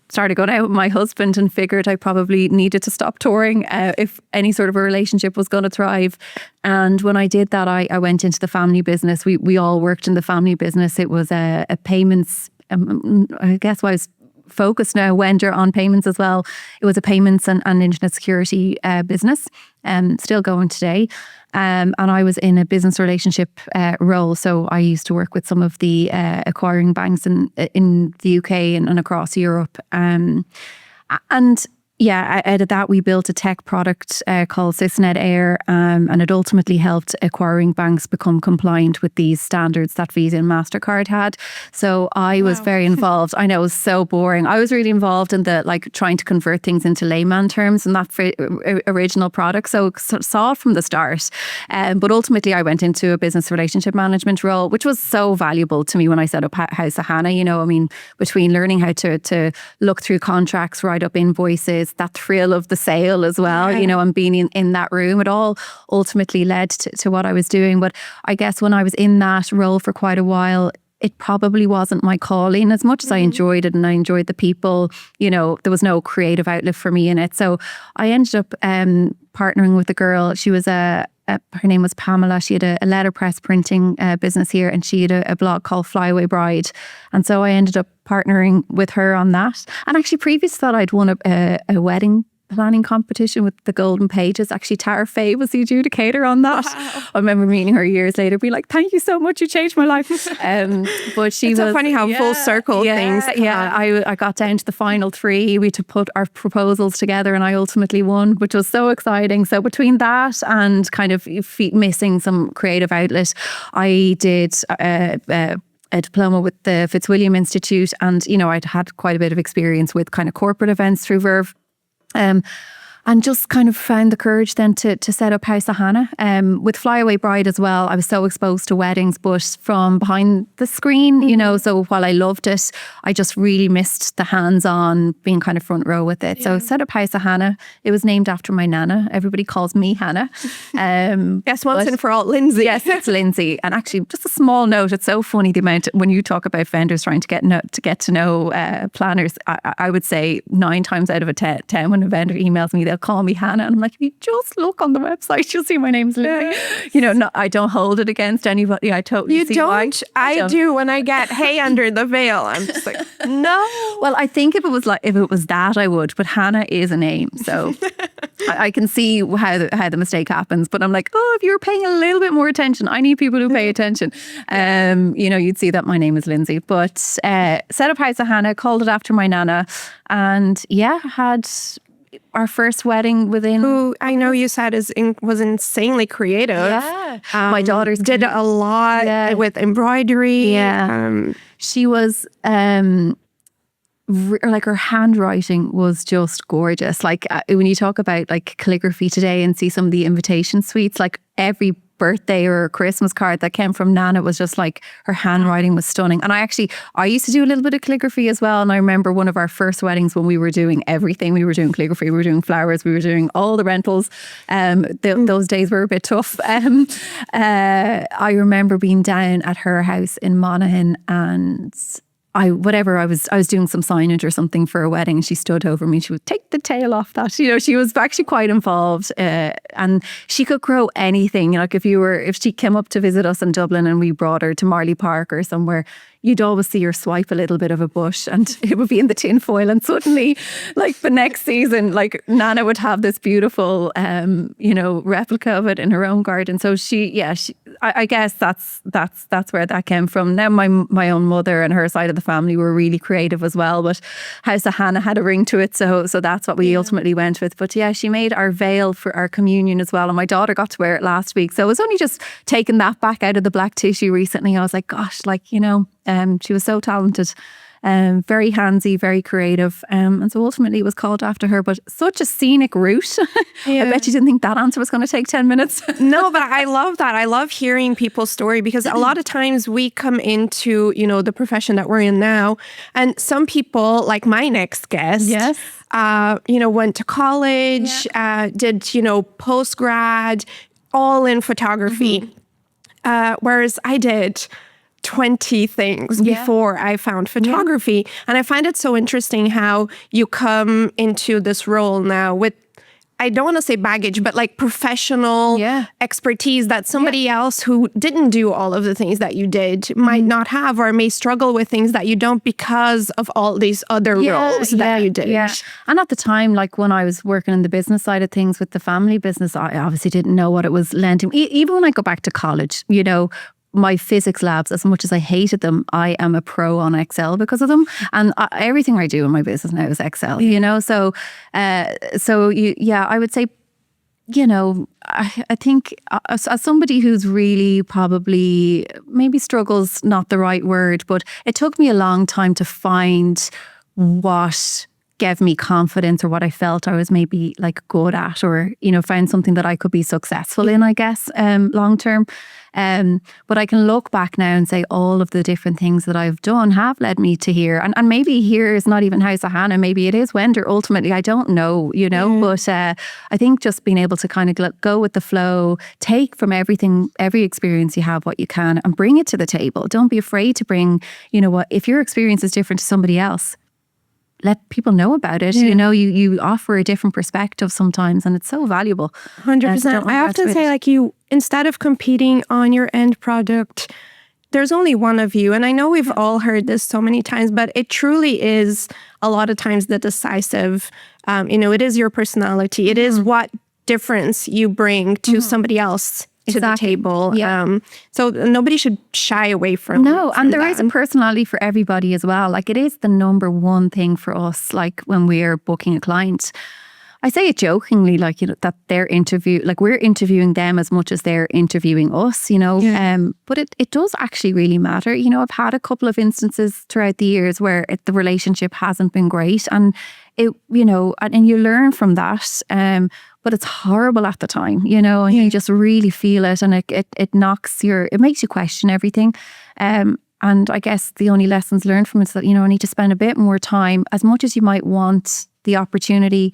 started going out with my husband and figured I probably needed to stop touring if any sort of a relationship was going to thrive. And when I did that, I went into the family business. We all worked in the family business. It was a payments, I guess I was focused now, Wender, on payments as well. It was a payments and internet security business, still going today. And I was in a business relationship role. So I used to work with some of the acquiring banks in the UK and across Europe. And out of that, we built a tech product called Sysnet Air, and it ultimately helped acquiring banks become compliant with these standards that Visa and MasterCard had. So I was very involved. I know, it was so boring. I was really involved in the trying to convert things into layman terms and that original product. So saw it from the start. But ultimately, I went into a business relationship management role, which was so valuable to me when I set up House of Hannah. Between learning how to look through contracts, write up invoices, that thrill of the sale as well, and being in that room, it all ultimately led to what I was doing. But I guess when I was in that role for quite a while, it probably wasn't my calling as much as I enjoyed it and I enjoyed the people. There was no creative outlet for me in it. So I ended up partnering with a girl. She was her name was Pamela. She had a letterpress printing business here, and she had a blog called Flyaway Bride. And so I ended up partnering with her on that. And actually, previous to that, I'd won a wedding planning competition with the Golden Pages. Actually, Tara Fay was the adjudicator on that. Wow. I remember meeting her years later, being like, "Thank you so much, you changed my life." But she it's so funny how full circle things. I got down to the final 3. We had to put our proposals together, and I ultimately won, which was so exciting. So between that and kind of missing some creative outlet, I did a diploma with the Fitzwilliam Institute, and I'd had quite a bit of experience with kind of corporate events through Verve. And just kind of found the courage then to set up House of Hannah. With Flyaway Bride as well, I was so exposed to weddings, but from behind the screen, so while I loved it, I just really missed the hands-on, being kind of front row with it. Yeah. So I set up House of Hannah. It was named after my nana. Everybody calls me Hannah. Yes, once and for all, Lindsay. Yes, it's Lindsay. And actually, just a small note, it's so funny the amount, when you talk about vendors trying to get to know planners, I would say 9 times out of 10 when a vendor emails me, they'll call me Hannah, and I'm like, if you just look on the website, you'll see my name's Lindsay. I don't hold it against anybody. I totally you see don't. Why. I do when I get "Hey under the veil." I'm just like, no. Well, I think if it was that, I would. But Hannah is a name, so I can see how the mistake happens. But I'm like, if you're paying a little bit more attention, I need people who pay attention. You'd see that my name is Lindsay. But set up House of Hannah, called it after my nana, and had our first wedding within. Who I know you said was insanely creative. Yeah, my daughters did a lot with embroidery. Yeah, she was. Like her handwriting was just gorgeous. Like when you talk about like calligraphy today and see some of the invitation suites, like every birthday or Christmas card that came from Nana was just like, her handwriting was stunning. And I used to do a little bit of calligraphy as well. And I remember one of our first weddings when we were doing everything. We were doing calligraphy, we were doing flowers, we were doing all the rentals. Those days were a bit tough. I remember being down at her house in Monaghan, and I was doing some signage or something for a wedding, and she stood over me and she would take the tail off that. She was actually quite involved, and she could grow anything. Like if she came up to visit us in Dublin and we brought her to Marley Park or somewhere, you'd always see her swipe a little bit of a bush and it would be in the tin foil, and suddenly, like the next season, like Nana would have this beautiful, replica of it in her own garden. So I guess that's where that came from. Now my own mother and her side of the family were really creative as well, but House of Hannah had a ring to it, so that's what we ultimately went with. But yeah, she made our veil for our communion as well, and my daughter got to wear it last week. So I was only just taking that back out of the black tissue recently. I was like, gosh, she was so talented. Very handsy, very creative, and so ultimately it was called after her. But such a scenic route. I bet you didn't think that answer was going to take 10 minutes. No, but I love that. I love hearing people's story, because a lot of times we come into the profession that we're in now, and some people, like my next guest, yes, went to college, did post-grad, all in photography, whereas I did 20 things before I found photography. And I find it so interesting how you come into this role now with, I don't want to say baggage, but like professional expertise that somebody else who didn't do all of the things that you did might not have, or may struggle with things that you don't because of all these other roles that you did. Yeah. And at the time, like when I was working in the business side of things with the family business, I obviously didn't know what it was lending. Even when I go back to college, my physics labs, as much as I hated them, I am a pro on Excel because of them. And everything I do in my business now is Excel, So I would say, I think as somebody who's really probably, maybe struggles, not the right word, but it took me a long time to find what gave me confidence, or what I felt I was maybe like good at, or, found something that I could be successful in, I guess, long term. But I can look back now and say all of the different things that I've done have led me to here. And maybe here is not even House of Hannah. Maybe it is Wender ultimately. I don't know, but I think just being able to kind of go with the flow, take from everything, every experience you have what you can, and bring it to the table. Don't be afraid to bring, if your experience is different to somebody else, let people know about it. You offer a different perspective sometimes, and it's so valuable. 100%. I often say, like, instead of competing on your end product, there's only one of you. And I know we've all heard this so many times, but it truly is a lot of times the decisive, it is your personality. It is what difference you bring to somebody else to the table. Yeah. So nobody should shy away from and there is a personality for everybody as well. Like, it is the number one thing for us, like when we're booking a client. I say it jokingly, like, that we're interviewing them as much as they're interviewing us, but it does actually really matter. I've had a couple of instances throughout the years where the relationship hasn't been great, and and you learn from that. But it's horrible at the time, and you just really feel it, and it makes you question everything. And I guess the only lessons learned from it is that, I need to spend a bit more time. As much as you might want the opportunity,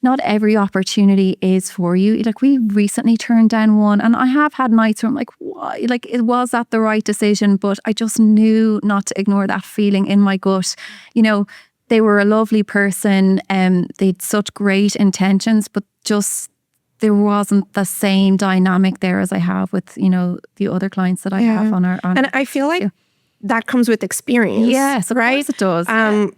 not every opportunity is for you. Like, we recently turned down one, and I have had nights where I'm like, why? Like, it was that the right decision, but I just knew not to ignore that feeling in my gut. They were a lovely person, they'd such great intentions, but just there wasn't the same dynamic there as I have with, the other clients that I have on our. And I feel like that comes with experience. Yes, right? Of course it does.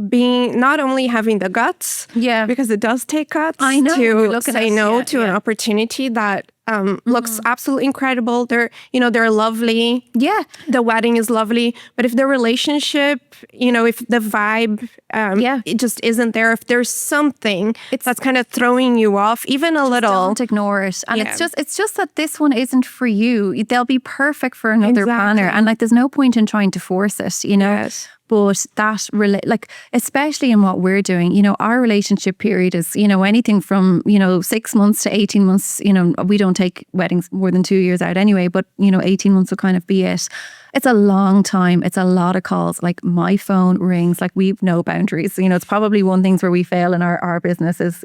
Being not only having the guts, because it does take guts to say no to an opportunity that looks absolutely incredible. They're lovely. Yeah, the wedding is lovely, but if the relationship, if the vibe, it just isn't there. If there's something that's kind of throwing you off, even a little, don't ignore it. And it's just that this one isn't for you. They'll be perfect for another planner, and like, there's no point in trying to force it. Yes. But that, especially in what we're doing, our relationship period is, anything from, 6 months to 18 months. We don't take weddings more than 2 years out anyway, but, 18 months will kind of be it. It's a long time. It's a lot of calls. Like, my phone rings, like, we've no boundaries. It's probably one thing where we fail in our business is,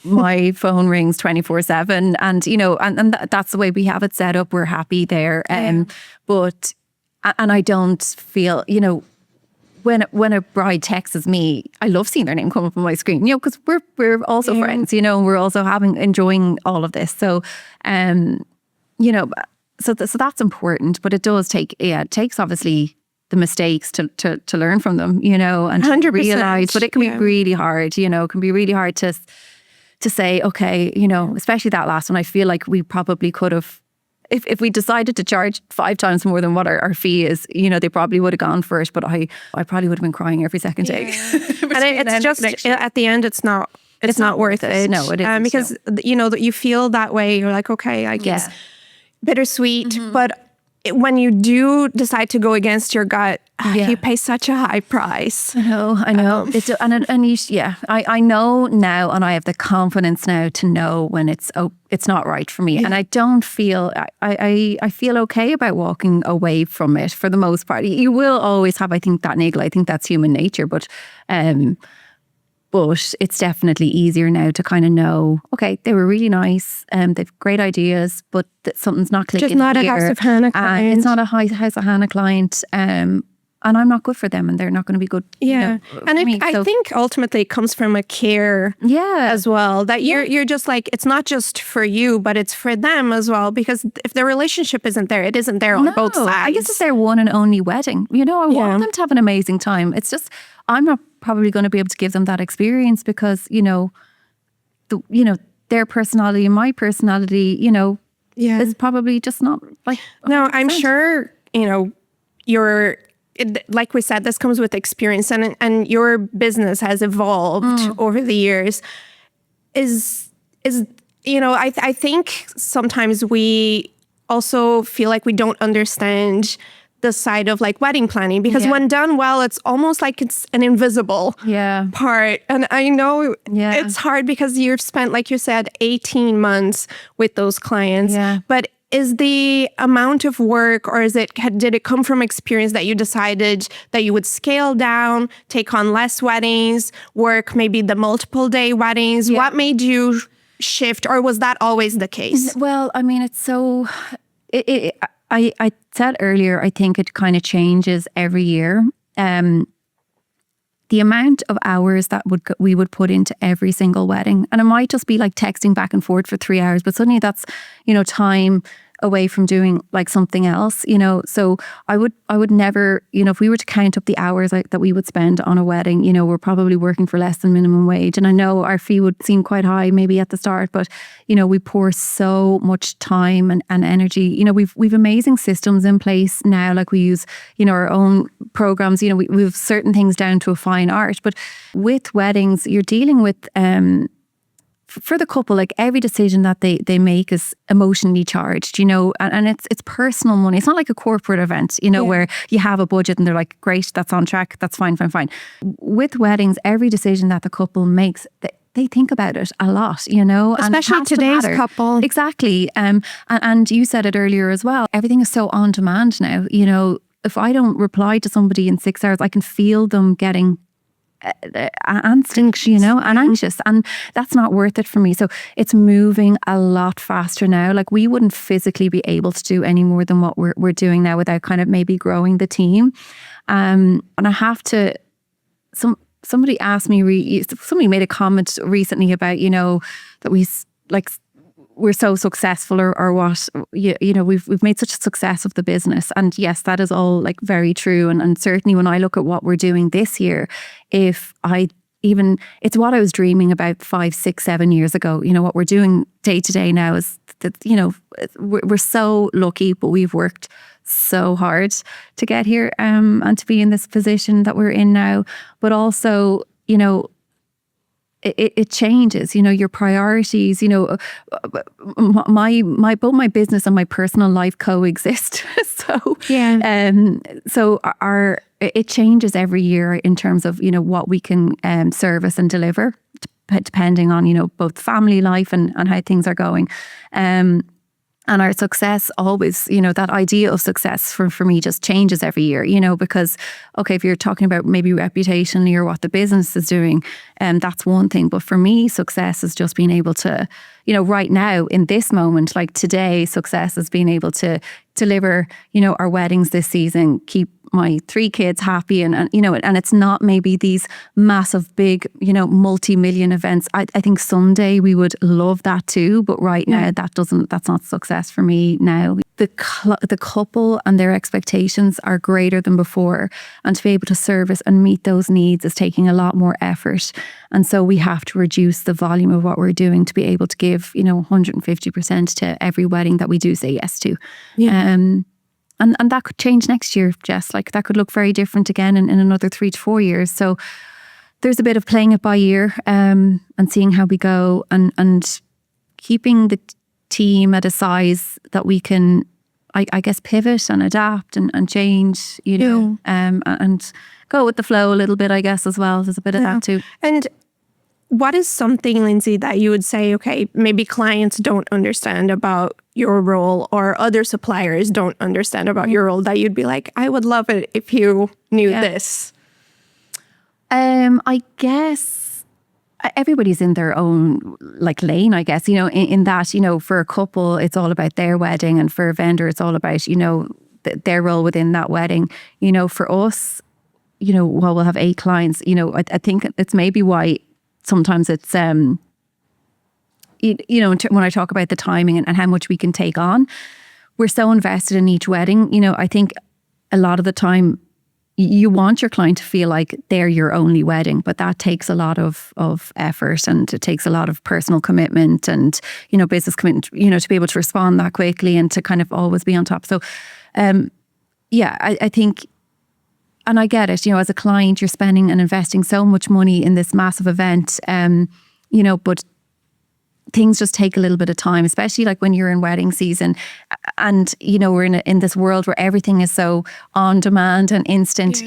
my phone rings 24/7, and that's the way we have it set up. We're happy there. And I don't feel, when a bride texts me, I love seeing their name come up on my screen, because we're also friends, and we're also enjoying all of this. So, so that's important, but it does take, it takes obviously the mistakes to learn from them, and to realize, but it can be really hard, it can be really hard to say, okay, especially that last one, I feel like we probably could have, if we decided to charge 5 times more than what our fee is, they probably would have gone for it. But I probably would have been crying every second day. And it's just, at the end, it's not worth it. No, it isn't. Because, you feel that way. You're like, okay, I guess bittersweet. But when you do decide to go against your gut, you pay such a high price. I know. I know now, and I have the confidence now to know when it's not right for me, and I don't feel I feel okay about walking away from it for the most part. You will always have, I think, that niggle. I think that's human nature, but it's definitely easier now to kind of know, okay, they were really nice, they've great ideas, but something's not clicking. Just not here. a House of Hannah client. It's not a House of Hannah client. And I'm not good for them, and they're not going to be good. And I think ultimately it comes from a care as well, that you're just like, it's not just for you, but it's for them as well, because if the relationship isn't there, it isn't there on both sides. I guess it's their one and only wedding. I want them to have an amazing time. It's just, I'm not probably going to be able to give them that experience because, their personality and my personality, is probably just not like. No, I'm sure, like we said, this comes with experience, and your business has evolved over the years. I think sometimes we also feel like we don't understand the side of like wedding planning, because when done well, it's almost like it's an invisible part. And I know it's hard because you've spent, like you said, 18 months with those clients. But is the amount of work, or did it come from experience that you decided that you would scale down, take on less weddings, work maybe the multiple day weddings? What made you shift, or was that always the case? Well, I mean, it's so... I said earlier, I think it kind of changes every year. The amount of hours that we would put into every single wedding, and it might just be like texting back and forth for 3 hours, but suddenly that's, time away from doing like something else, So I would never, if we were to count up the hours that we would spend on a wedding, we're probably working for less than minimum wage. And I know our fee would seem quite high maybe at the start, but we pour so much time and energy. We've amazing systems in place now. Like we use, our own programs. We have certain things down to a fine art. But with weddings, you're dealing with for the couple, like every decision that they make is emotionally charged, and it's personal money. It's not like a corporate event, where you have a budget and they're like, great, that's on track, that's fine. With weddings, every decision that the couple makes, they think about it a lot, Especially and today's couple. Exactly. And you said it earlier as well. Everything is so on demand now. If I don't reply to somebody in 6 hours, I can feel them getting anxious, and anxious, and that's not worth it for me. So it's moving a lot faster now. Like we wouldn't physically be able to do any more than what we're doing now without kind of maybe growing the team. And I have to. Somebody asked me. Somebody made a comment recently about that we're so successful or what, we've made such a success of the business. And yes, that is all like very true. And certainly when I look at what we're doing this year, it's what I was dreaming about 5, 6, 7 years ago. What we're doing day to day now is that, we're so lucky, but we've worked so hard to get here and to be in this position that we're in now. But also, it changes, your priorities, both my business and my personal life coexist. It changes every year in terms of, what we can service and deliver, depending on, both family life and how things are going. And our success always, that idea of success for me just changes every year, because, okay, if you're talking about maybe reputation or what the business is doing, that's one thing. But for me, success is just being able to, right now in this moment, like today, success is being able to deliver, our weddings this season, keep my 3 kids happy, and it's not maybe these massive, big, multi-million events. I think someday we would love that too, but right now that's not success for me now. The couple and their expectations are greater than before, and to be able to service and meet those needs is taking a lot more effort. And so we have to reduce the volume of what we're doing to be able to give, 150% to every wedding that we do say yes to. And that could change next year, Jess. Like that could look very different again in another 3 to 4 years. So there's a bit of playing it by ear and seeing how we go, and keeping the team at a size that we can, I guess, pivot and adapt and change, and go with the flow a little bit, I guess, as well. There's a bit of that too. And what is something, Lindsay, that you would say, okay, maybe clients don't understand about your role, or other suppliers don't understand about your role, that you'd be like, I would love it if you knew this? I guess everybody's in their own like lane, I guess, in that, for a couple, it's all about their wedding, and for a vendor, it's all about, their role within that wedding. For us, while we'll have 8 clients, I think it's maybe why sometimes it's, when I talk about the timing and how much we can take on, we're so invested in each wedding. I think a lot of the time you want your client to feel like they're your only wedding, but that takes a lot of effort, and it takes a lot of personal commitment and, business commitment, to be able to respond that quickly and to kind of always be on top. So, I think, and I get it, as a client, you're spending and investing so much money in this massive event, but things just take a little bit of time, especially like when you're in wedding season, and we're in this world where everything is so on demand and instant.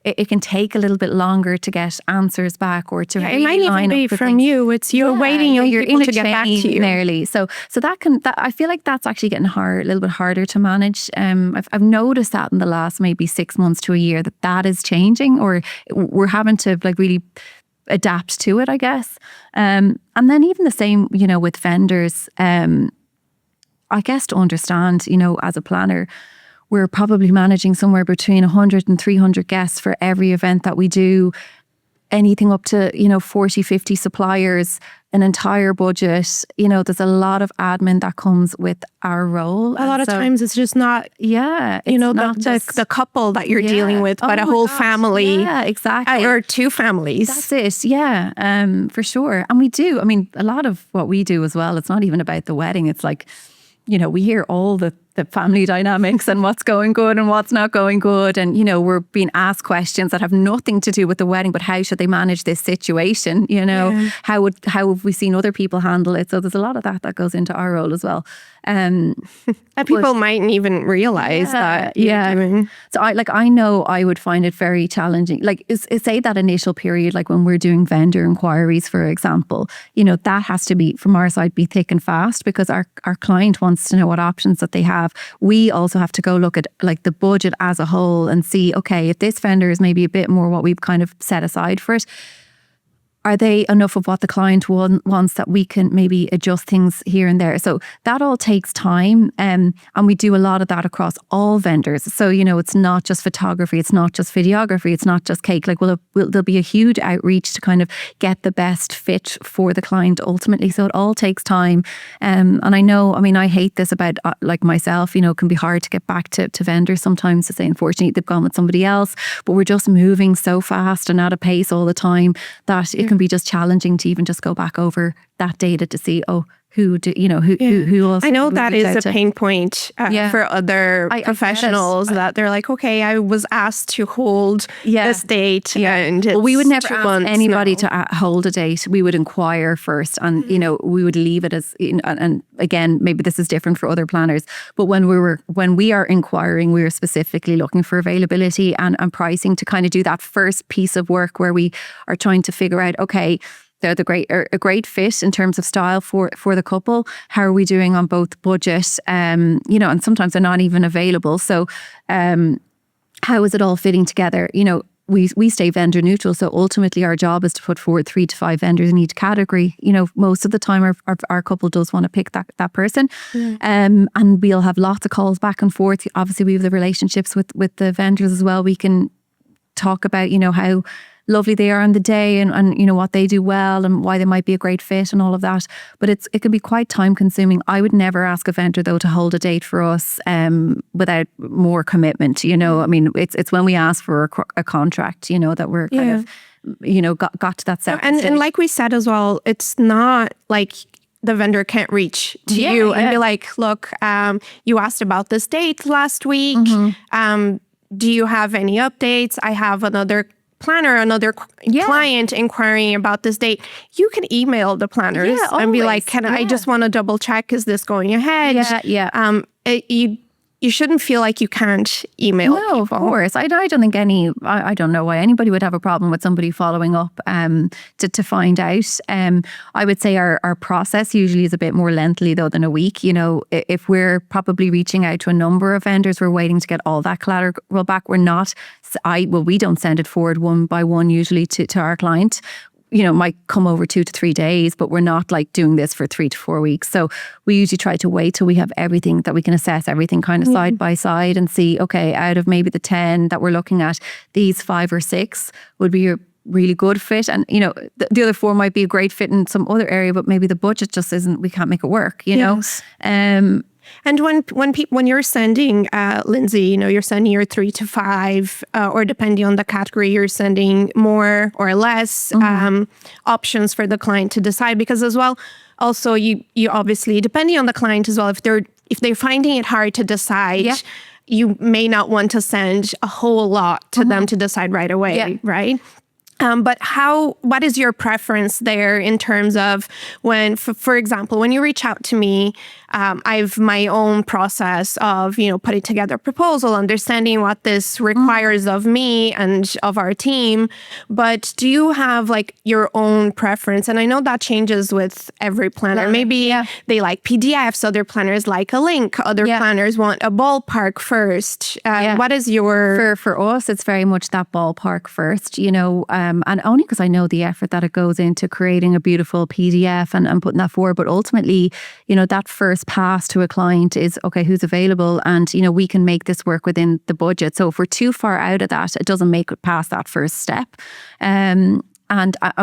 It can take a little bit longer to get answers back, or to it might even be from you. It's you're waiting on people to get back to you nearly. So that I feel like that's actually getting a little bit harder to manage. I've noticed that in the last maybe 6 months to a year that is changing, or we're having to like really adapt to it, I guess. And then even the same, with vendors, I guess to understand, as a planner, we're probably managing somewhere between 100 and 300 guests for every event that we do, anything up to, 40, 50 suppliers, an entire budget. There's a lot of admin that comes with our role. A lot of times it's just not, the couple that you're dealing with, but a whole family. Yeah, exactly. Or two families. That's it. Yeah, for sure. And we do. I mean, a lot of what we do as well, it's not even about the wedding. It's like, we hear all the family dynamics and what's going good and what's not going good. And, we're being asked questions that have nothing to do with the wedding, but how should they manage this situation? How have we seen other people handle it? So there's a lot of that goes into our role as well. And people mightn't even realize that. Yeah. Doing. So I know I would find it very challenging. Like say that initial period, like when we're doing vendor inquiries, for example, that has to be, from our side, be thick and fast, because our client wants to know what options that they have. We also have to go look at like the budget as a whole and see, okay, if this vendor is maybe a bit more what we've kind of set aside for it, are they enough of what the client wants that we can maybe adjust things here and there? So that all takes time. And we do a lot of that across all vendors. So, it's not just photography, it's not just videography, it's not just cake. Like, there'll be a huge outreach to kind of get the best fit for the client ultimately. So it all takes time. And I know, I hate this about like myself, it can be hard to get back to vendors sometimes to say, unfortunately, they've gone with somebody else. But we're just moving so fast and at a pace all the time that it can be just challenging to even just go back over that data to see, who else. I know that is a pain point for other professionals, that they're like, okay, I was asked to hold this date, and we would never ask anybody to hold a date. We would inquire first, and we would leave it as. And again, maybe this is different for other planners, but when we are inquiring, we are specifically looking for availability and pricing to kind of do that first piece of work where we are trying to figure out, okay, they're a great fit in terms of style for the couple. How are we doing on both budget? And sometimes they're not even available. So how is it all fitting together? We stay vendor neutral. So ultimately our job is to put forward 3 to 5 vendors in each category. Most of the time our couple does want to pick that person. And we'll have lots of calls back and forth. Obviously we have the relationships with the vendors as well. We can talk about, how lovely they are on the day and what they do well and why they might be a great fit and all of that. But it can be quite time consuming. I would never ask a vendor though to hold a date for us without more commitment. It's when we ask for a contract, that we're kind of, got to that set. And like we said as well, it's not like the vendor can't reach to you and be like, look, you asked about this date last week. Do you have any updates? I have another planner, another client inquiring about this date. You can email the planners and be like, I just want to double check, is this going ahead? You shouldn't feel like you can't email people. No, of course. I don't think I don't know why anybody would have a problem with somebody following up to find out. I would say our process usually is a bit more lengthy though than a week. If we're probably reaching out to a number of vendors, we're waiting to get all that collateral back. We're not, we don't send it forward one by one usually to our client. Might come over 2 to 3 days, but we're not like doing this for 3 to 4 weeks. So we usually try to wait till we have everything, that we can assess everything kind of side by side and see, okay, out of maybe the 10 that we're looking at, these 5 or 6 would be a really good fit. And, the other 4 might be a great fit in some other area, but maybe the budget just isn't, we can't make it work, know? And when you're sending, Lindsay, you're sending your 3 to 5, or depending on the category, you're sending more or less options for the client to decide. Because as well, also you obviously, depending on the client as well, if they're finding it hard to decide, you may not want to send a whole lot to them to decide right away, right? But what is your preference there in terms of when, for example, when you reach out to me, I've my own process of, putting together a proposal, understanding what this requires of me and of our team. But do you have like your own preference? And I know that changes with every planner. Maybe they like PDFs, other planners like a link, other planners want a ballpark first. What is your... For us, it's very much that ballpark first, and only because I know the effort that it goes into creating a beautiful PDF and putting that forward. But ultimately, that first pass to a client is, okay, who's available? And, we can make this work within the budget. So if we're too far out of that, it doesn't make it past that first step. And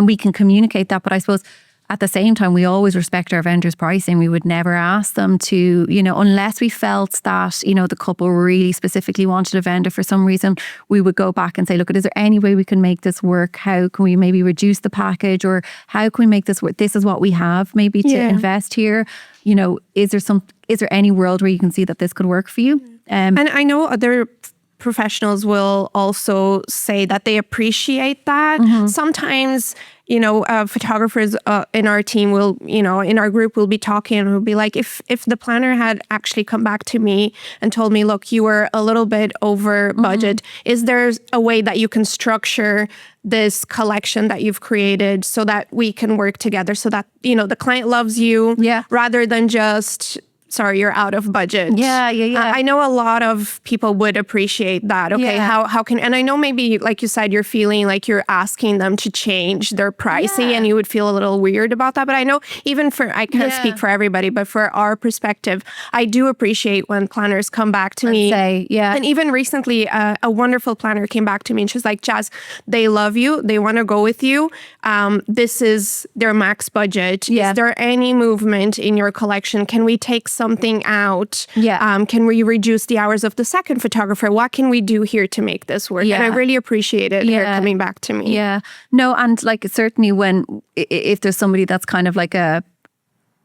we can communicate that. But I suppose at the same time, we always respect our vendors' pricing. We would never ask them to, unless we felt that, the couple really specifically wanted a vendor for some reason, we would go back and say, look, is there any way we can make this work? How can we maybe reduce the package, or how can we make this work? This is what we have maybe to invest here. Is there any world where you can see that this could work for you? And I know other professionals will also say that they appreciate that. Sometimes, photographers in our team will, in our group will be talking and will be like, if the planner had actually come back to me and told me, look, you were a little bit over budget, is there a way that you can structure this collection that you've created so that we can work together, so that, the client loves you rather than just... sorry, you're out of budget. Yeah. I know a lot of people would appreciate that. Okay, how can, and I know maybe, like you said, you're feeling like you're asking them to change their pricing and you would feel a little weird about that. But I know even I can't speak for everybody, but for our perspective, I do appreciate when planners come back to me. And even recently, a wonderful planner came back to me and she's like, Jazz, they love you. They want to go with you. This is their max budget. Is there any movement in your collection? Can we take something out? Can we reduce the hours of the second photographer? What can we do here to make this work? And I really appreciated her coming back to me. No, and like certainly if there's somebody that's kind of like a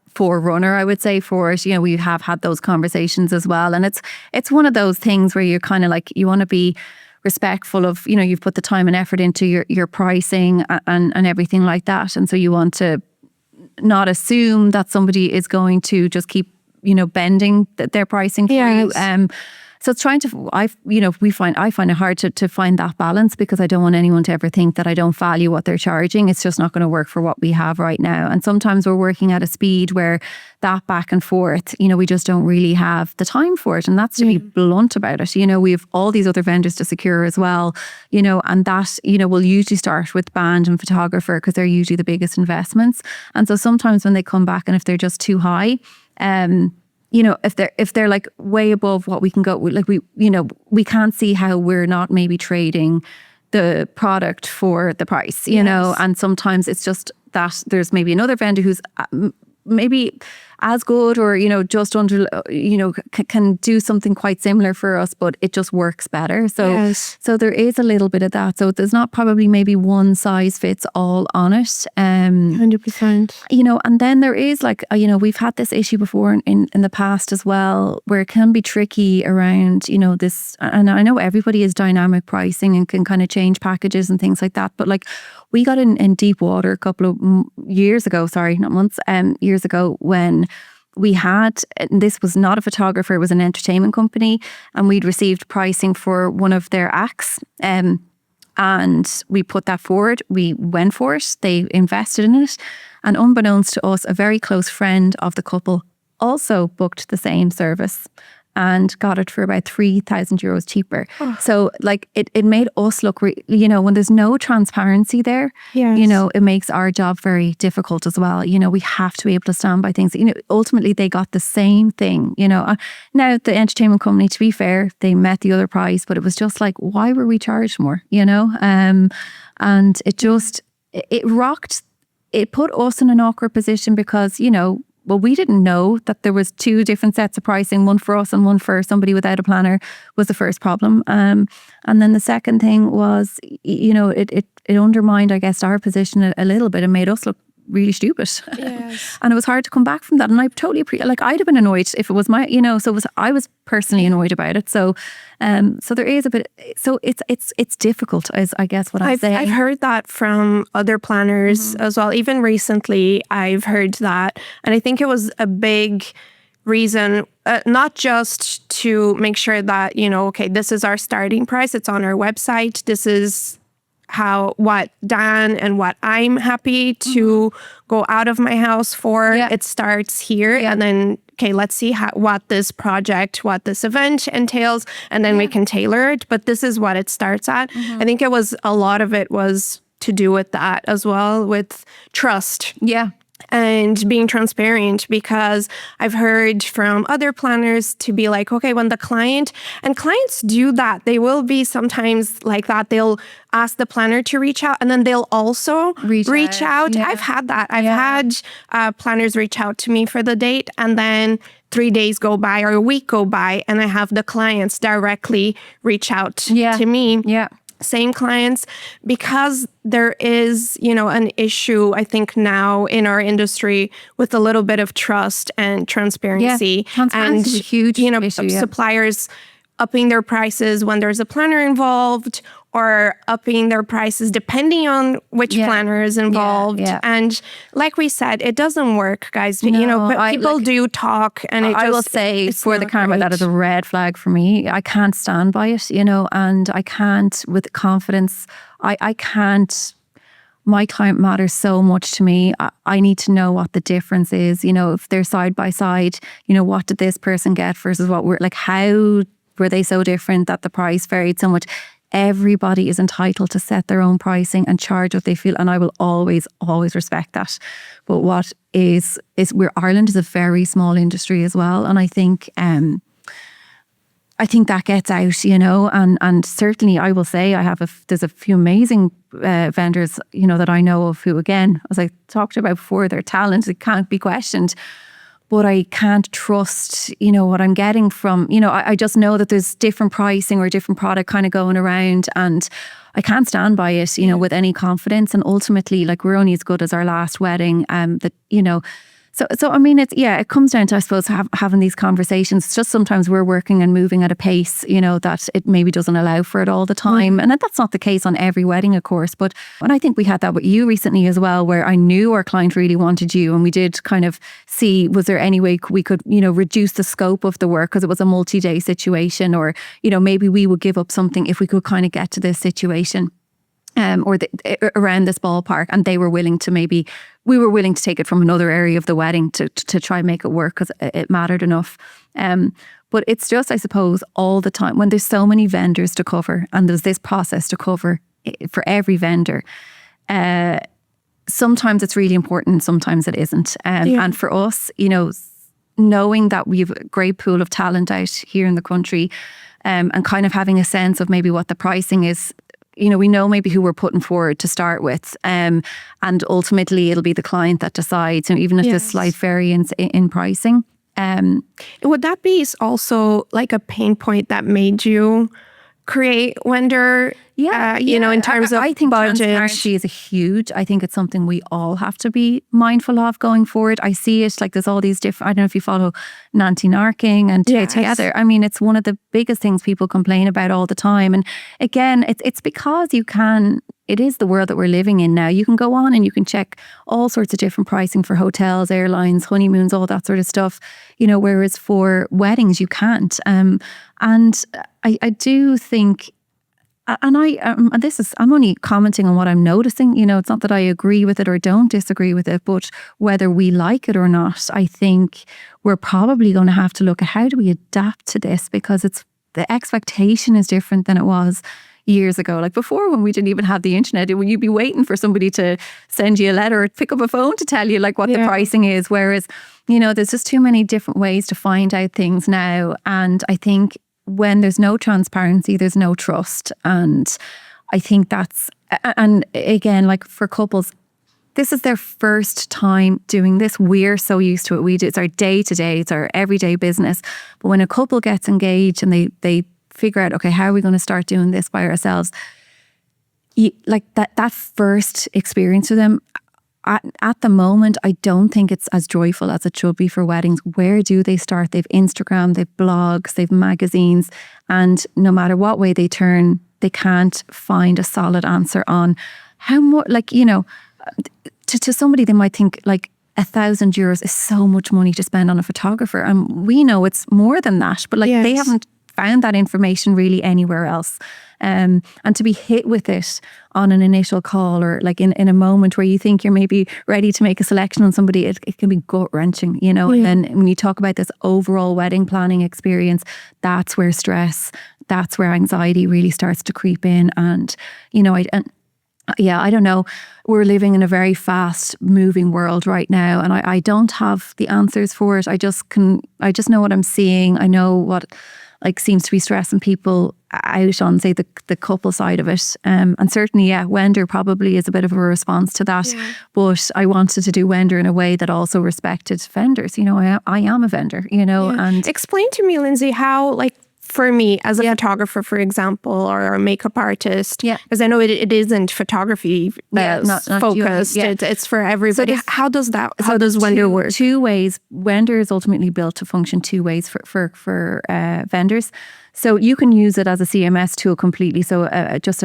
forerunner, I would say, for it, we have had those conversations as well. And it's one of those things where you're kind of like, you want to be respectful of, you've put the time and effort into your pricing and everything like that. And so you want to not assume that somebody is going to just keep bending their pricing for you. So it's trying to, I find it hard to find that balance, because I don't want anyone to ever think that I don't value what they're charging. It's just not going to work for what we have right now. And sometimes we're working at a speed where that back and forth, we just don't really have the time for it. And that's to be blunt about it. We have all these other vendors to secure as well, and that, we'll usually start with band and photographer because they're usually the biggest investments. And so sometimes when they come back and if they're just too high, if they're like way above what we can go, like we can't see how we're not maybe trading the product for the price, and sometimes it's just that there's maybe another vendor who's maybe as good or, just under, can do something quite similar for us, but it just works better. So, so there is a little bit of that. So there's not probably maybe one size fits all on it. 100%. And then there is like, we've had this issue before in the past as well, where it can be tricky around, this, and I know everybody is dynamic pricing and can kind of change packages and things like that. But like we got in deep water a couple of years ago, years ago, when we had, this was not a photographer, it was an entertainment company, and we'd received pricing for one of their acts. And we put that forward. We went for it. They invested in it. And unbeknownst to us, a very close friend of the couple also booked the same service and got it for about €3,000 cheaper. So like it made us look, when there's no transparency there, it makes our job very difficult as well. We have to be able to stand by things. Ultimately they got the same thing, Now the entertainment company, to be fair, they met the other price, but it was just like, why were we charged more, And it rocked, it put us in an awkward position because, well, we didn't know that there was two different sets of pricing, one for us and one for somebody without a planner, was the first problem. And then the second thing was, it undermined, I guess, our position a little bit and made us look really stupid. Yes. And it was hard to come back from that. And I totally like I'd have been annoyed if it was my, so I was personally annoyed about it. So so there is a bit, so it's difficult is I guess what I'm saying. I've heard that from other planners as well. Even recently I've heard that, and I think it was a big reason, not just to make sure that, okay, this is our starting price, it's on our website, this is what Dan and what I'm happy to go out of my house for. Yeah. It starts here, and then okay, let's see what this event entails, and then we can tailor it. But this is what it starts at. I think a lot of it was to do with that as well, with trust. Yeah. And being transparent, because I've heard from other planners to be like, okay, when clients do that, they will be sometimes like that. They'll ask the planner to reach out, and then they'll also reach out. Yeah. I've had that. I've had planners reach out to me for the date, and then 3 days go by or a week go by, and I have the clients directly reach out to me. Yeah. Same clients, because there is, an issue, I think now in our industry with a little bit of trust and transparency. Yeah. Transparency is a huge issue, suppliers upping their prices when there's a planner involved, or upping their prices depending on which planner is involved. Yeah. And like we said, it doesn't work, guys. But, but people do talk, and I will say for the camera, that is a red flag for me. I can't stand by it, and I can't with confidence. I can't. My client matters so much to me. I need to know what the difference is. If they're side by side, what did this person get versus what we're like? How were they so different that the price varied so much? Everybody is entitled to set their own pricing and charge what they feel, and I will always respect that. But what is Ireland is a very small industry as well, and I think that gets out, and certainly I will say there's a few amazing vendors, that I know of who, again, as I talked about before, their talent, it can't be questioned. But I can't trust, what I'm getting from, I just know that there's different pricing or different product kind of going around, and I can't stand by it, with any confidence. And ultimately, like, we're only as good as our last wedding. So I mean, it comes down to, I suppose, having these conversations. It's just sometimes we're working and moving at a pace, that it maybe doesn't allow for it all the time. And that's not the case on every wedding, of course. But when I think we had that with you recently as well, where I knew our client really wanted you, and we did kind of see, was there any way we could, reduce the scope of the work because it was a multi-day situation, or, maybe we would give up something if we could kind of get to this situation. Or around this ballpark, and we were willing to take it from another area of the wedding to try and make it work because it mattered enough. But it's just, I suppose, all the time when there's so many vendors to cover and there's this process to cover for every vendor, sometimes it's really important, sometimes it isn't. And for us, knowing that we have a great pool of talent out here in the country, and kind of having a sense of maybe what the pricing is, we know maybe who we're putting forward to start with. And ultimately it'll be the client that decides, even if there's slight variance in pricing. Would that be also like a pain point that made you create Wender? In terms of I think budget. Transparency is huge. I think it's something we all have to be mindful of going forward. I see it like there's all these different, I don't know if you follow Nancy Narking and Together. I mean, it's one of the biggest things people complain about all the time. And again, it's because it is the world that we're living in now. You can go on and you can check all sorts of different pricing for hotels, airlines, honeymoons, all that sort of stuff, whereas for weddings you can't. And I do think, and I'm only commenting on what I'm noticing. It's not that I agree with it or don't disagree with it, but whether we like it or not, I think we're probably going to have to look at how do we adapt to this, because the expectation is different than it was years ago. Like before, when we didn't even have the internet, you'd be waiting for somebody to send you a letter or pick up a phone to tell you like what the pricing is. Whereas, there's just too many different ways to find out things now. And I think when there's no transparency, there's no trust. And I think and again, like for couples, this is their first time doing this. We're so used to it. It's our day to day, it's our everyday business. But when a couple gets engaged and they figure out, okay, how are we going to start doing this by ourselves? Like that first experience with them, at the moment, I don't think it's as joyful as it should be for weddings. Where do they start? They've Instagram, they've blogs, they've magazines, and no matter what way they turn, they can't find a solid answer on how much, like, you know, to somebody, they might think like €1,000 is so much money to spend on a photographer. And we know it's more than that, but like they haven't found that information really anywhere else. And to be hit with it on an initial call, or like in a moment where you think you're maybe ready to make a selection on somebody, it can be gut wrenching, you know. And then when you talk about this overall wedding planning experience, that's where stress, that's where anxiety really starts to creep in. And, you know, I don't know. We're living in a very fast moving world right now, and I don't have the answers for it. I just know what I'm seeing. I know what like seems to be stressing people out on, say, the couple side of it. And certainly, Wender probably is a bit of a response to that. Yeah. But I wanted to do Wender in a way that also respected vendors. You know, I am a vendor, you know. Yeah. And explain to me, Lindsay, how, like, for me as a photographer, for example, or a makeup artist, because I know it isn't photography not focused. It's for everybody. So how does Wender work? Two ways. Wender is ultimately built to function two ways for vendors. So you can use it as a CMS tool completely. So just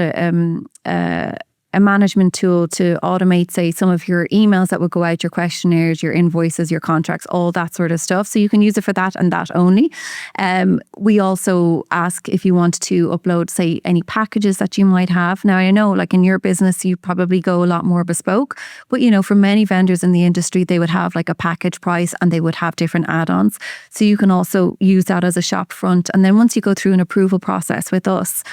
a management tool to automate, say, some of your emails that would go out, your questionnaires, your invoices, your contracts, all that sort of stuff. So you can use it for that and that only. We also ask if you want to upload, say, any packages that you might have. Now, I know, like in your business, you probably go a lot more bespoke, but you know, for many vendors in the industry, they would have like a package price and they would have different add-ons. So you can also use that as a shop front. And then once you go through an approval process with us,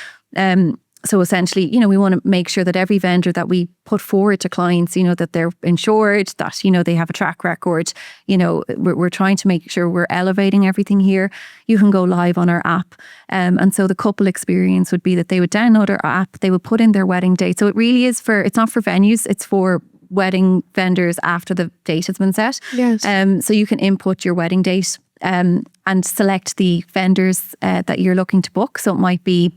so essentially, you know, we want to make sure that every vendor that we put forward to clients, you know, that they're insured, that, you know, they have a track record. You know, we're trying to make sure we're elevating everything here. You can go live on our app. And so the couple experience would be that they would download our app, they would put in their wedding date. So it really is it's not for venues, it's for wedding vendors after the date has been set. Yes. So you can input your wedding date and select the vendors that you're looking to book. So it might be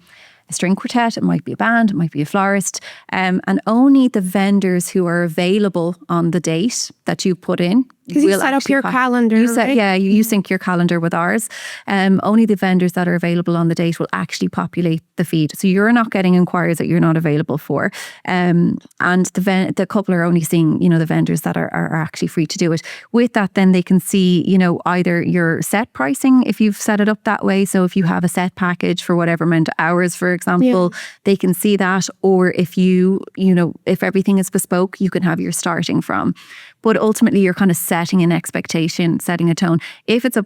a string quartet, it might be a band, it might be a florist, and only the vendors who are available on the date that you put in. Because you set up your calendar, right? Yeah, you sync your calendar with ours. Only the vendors that are available on the date will actually populate the feed. So you're not getting inquiries that you're not available for. And the couple are only seeing, you know, the vendors that are actually free to do it. With that, then they can see, you know, either your set pricing, if you've set it up that way. So if you have a set package for whatever amount of hours, for example, they can see that. Or if if everything is bespoke, you can have your starting from. But ultimately, you're kind of setting an expectation, setting a tone. If it's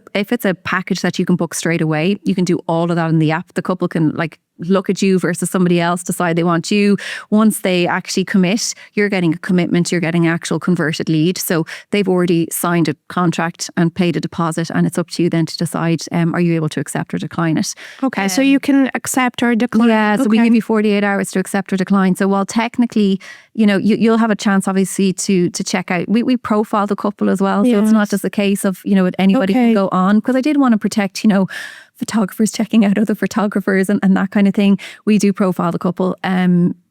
a package that you can book straight away, you can do all of that in the app. The couple can like look at you versus somebody else, decide they want you. Once they actually commit, you're getting a commitment, you're getting an actual converted lead. So they've already signed a contract and paid a deposit, and it's up to you then to decide, are you able to accept or decline it? Okay, so you can accept or decline. Yeah, so we give you 48 hours to accept or decline. So while technically, you know, you'll have a chance obviously to check out. We profile the couple as well. So it's not just a case of, you know, anybody can go on, because I did want to protect, you know, photographers checking out other photographers and that kind of thing. We do profile the couple.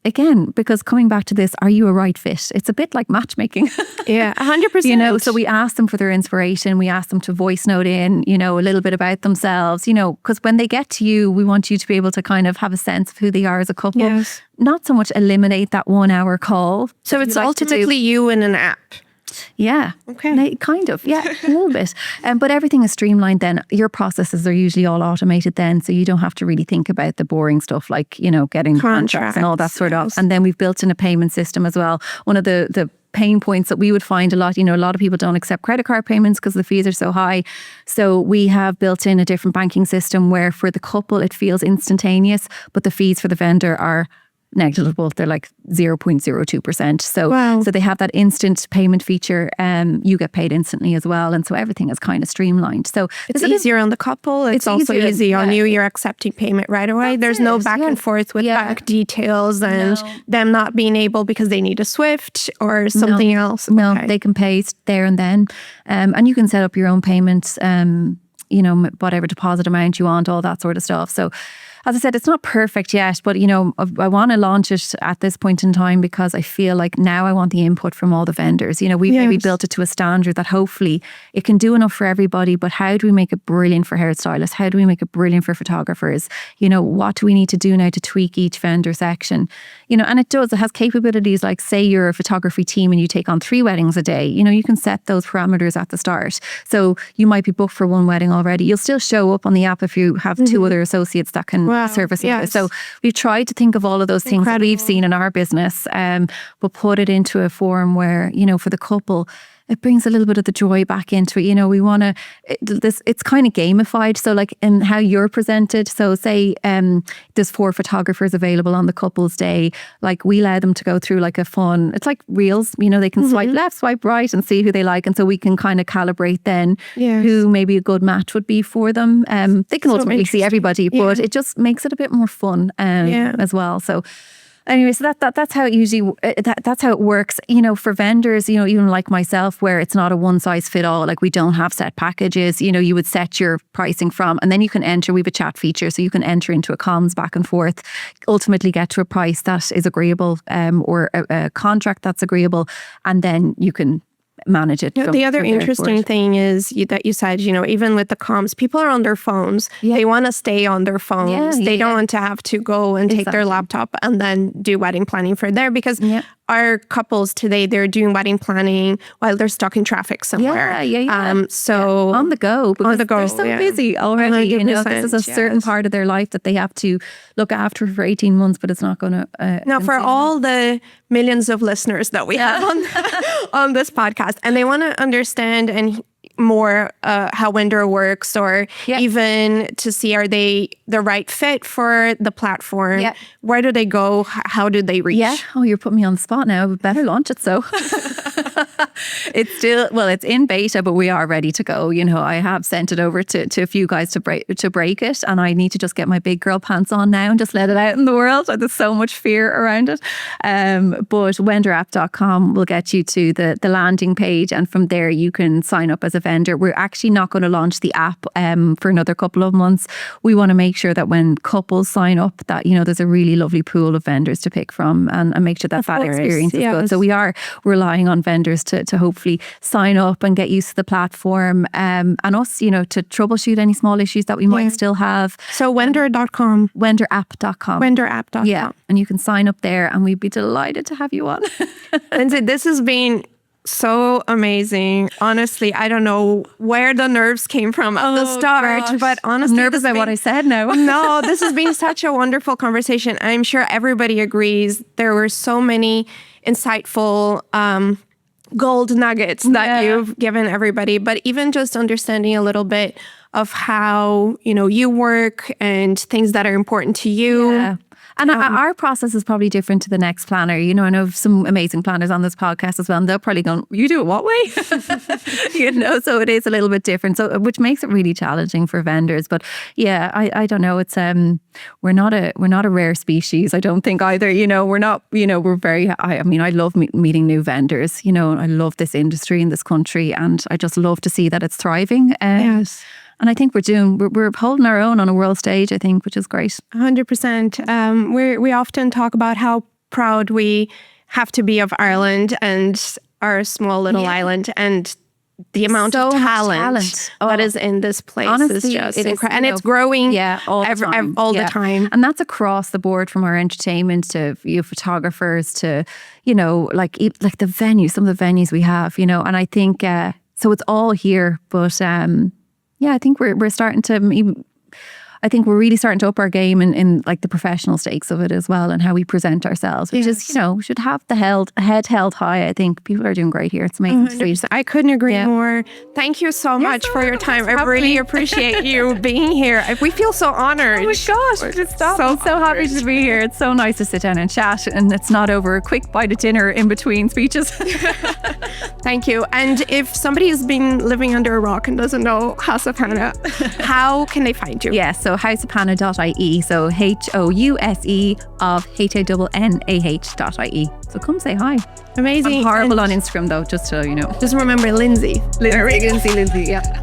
Again, because coming back to this, are you a right fit? It's a bit like matchmaking. Yeah, 100%. You know, so we ask them for their inspiration. We ask them to voice note in, you know, a little bit about themselves, you know, because when they get to you, we want you to be able to kind of have a sense of who they are as a couple. Yes. Not so much eliminate that 1 hour call. So it's ultimately you in an app. Yeah. Okay. Kind of. Yeah, a little bit. But everything is streamlined then. Your processes are usually all automated then. So you don't have to really think about the boring stuff like, you know, getting contracts and all that sort of. And then we've built in a payment system as well. One of the pain points that we would find a lot, you know, a lot of people don't accept credit card payments because the fees are so high. So we have built in a different banking system where for the couple it feels instantaneous, but the fees for the vendor are negligible. They're like 0.02%. So they have that instant payment feature. You get paid instantly as well. And so everything is kind of streamlined. So it's easier on the couple. It's also easy on you. You're accepting payment right away. There's no back and forth with bank details and them not being able because they need a SWIFT or something else. No, they can pay there and then. And you can set up your own payments, you know, whatever deposit amount you want, all that sort of stuff. So as I said, it's not perfect yet, but I want to launch it at this point in time because I feel like now I want the input from all the vendors. We've maybe built it to a standard that hopefully it can do enough for everybody, but how do we make it brilliant for hairstylists? How do we make it brilliant for photographers? What do we need to do now to tweak each vendor section? And it has capabilities like, say you're a photography team and you take on 3 weddings a day, you can set those parameters at the start. So you might be booked for 1 wedding already. You'll still show up on the app if you have 2 other associates that can service it. Yes. So we've tried to think of all of those things that we've seen in our business, but put it into a form where, for the couple, it brings a little bit of the joy back into it. We want to, it's kind of gamified. So like in how you're presented. So say there's 4 photographers available on the couple's day. Like we allow them to go through like a fun, it's like reels, they can swipe left, swipe right and see who they like. And so we can kind of calibrate then who maybe a good match would be for them. They can ultimately see everybody, but it just makes it a bit more fun as well. So anyway, so that's how it usually that's how it works. For vendors, even like myself, where it's not a one size fit all. Like we don't have set packages. You would set your pricing from, and then you can enter. We have a chat feature, so you can enter into a comms back and forth. Ultimately, get to a price that is agreeable, or a contract that's agreeable, and then you can manage it. The other interesting thing is that you said, even with the comms, people are on their phones. Yeah. They want to stay on their phones. They don't want to have to go and take their laptop and then do wedding planning for there, because our couples today, they're doing wedding planning while they're stuck in traffic somewhere. So on the go, because they're so busy already. 100%, this is a certain part of their life that they have to look after for 18 months, but it's not going to. Now, for all the millions of listeners that we have on this podcast, and they want to understand and more how vendor works, or even to see are they the right fit for the platform, where do they go, how do they reach? You're putting me on the spot now. We better launch it. So it's still, it's in beta, but we are ready to go. I have sent it over to a few guys to break it, and I need to just get my big girl pants on now and just let it out in the world. There's so much fear around it. But wendorapp.com will get you to the landing page, and from there you can sign up as a vendor. We're actually not going to launch the app for another couple of months. We want to make sure that when couples sign up that, there's a really lovely pool of vendors to pick from, and make sure that experience is good. So we are relying on vendors to hopefully sign up and get used to the platform, and us, to troubleshoot any small issues that we might still have. So vendor.com. Wendorapp.com. Wendorapp.com. Yeah. And you can sign up there, and we'd be delighted to have you on. Lindsay, this has been so amazing. Honestly, I don't know where the nerves came from at the start, but honestly, I'm nervous about what I said now. No, this has been such a wonderful conversation. I'm sure everybody agrees. There were so many insightful gold nuggets that you've given everybody, but even just understanding a little bit of how, you work and things that are important to you. Yeah. And our process is probably different to the next planner. I know some amazing planners on this podcast as well, and they'll probably go, "You do it what way?" So it is a little bit different. So which makes it really challenging for vendors. But yeah, I don't know. It's we're not a rare species. I don't think either. We're not. We're very. I love meeting new vendors. I love this industry in this country, and I just love to see that it's thriving. Yes. And I think we're holding our own on a world stage, I think, which is great. 100%. We often talk about how proud we have to be of Ireland and our small little island, and the amount of talent that is in this place. Honestly, is just incredible. And it's growing all the time. And that's across the board, from our entertainment to photographers to, like the venues, some of the venues we have, and I think, so it's all here, but I think we're starting to. I think we're really starting to up our game in like the professional stakes of it as well, and how we present ourselves, which is, should have the head held high. I think people are doing great here. It's amazing. I couldn't agree more. Thank you so much for your time. I really appreciate you being here. We feel so honored. Oh my gosh, I'm so happy to be here. It's so nice to sit down and chat, and it's not over a quick bite of dinner in between speeches. Thank you. And if somebody has been living under a rock and doesn't know House of Hannah, how can they find you? Yes, so houseofhannah.ie. So HOUSE of HANNAH.ie. So come say hi. Amazing. I'm horrible on Instagram though, just so you know. Just remember Lindsay. Lindsay, yeah.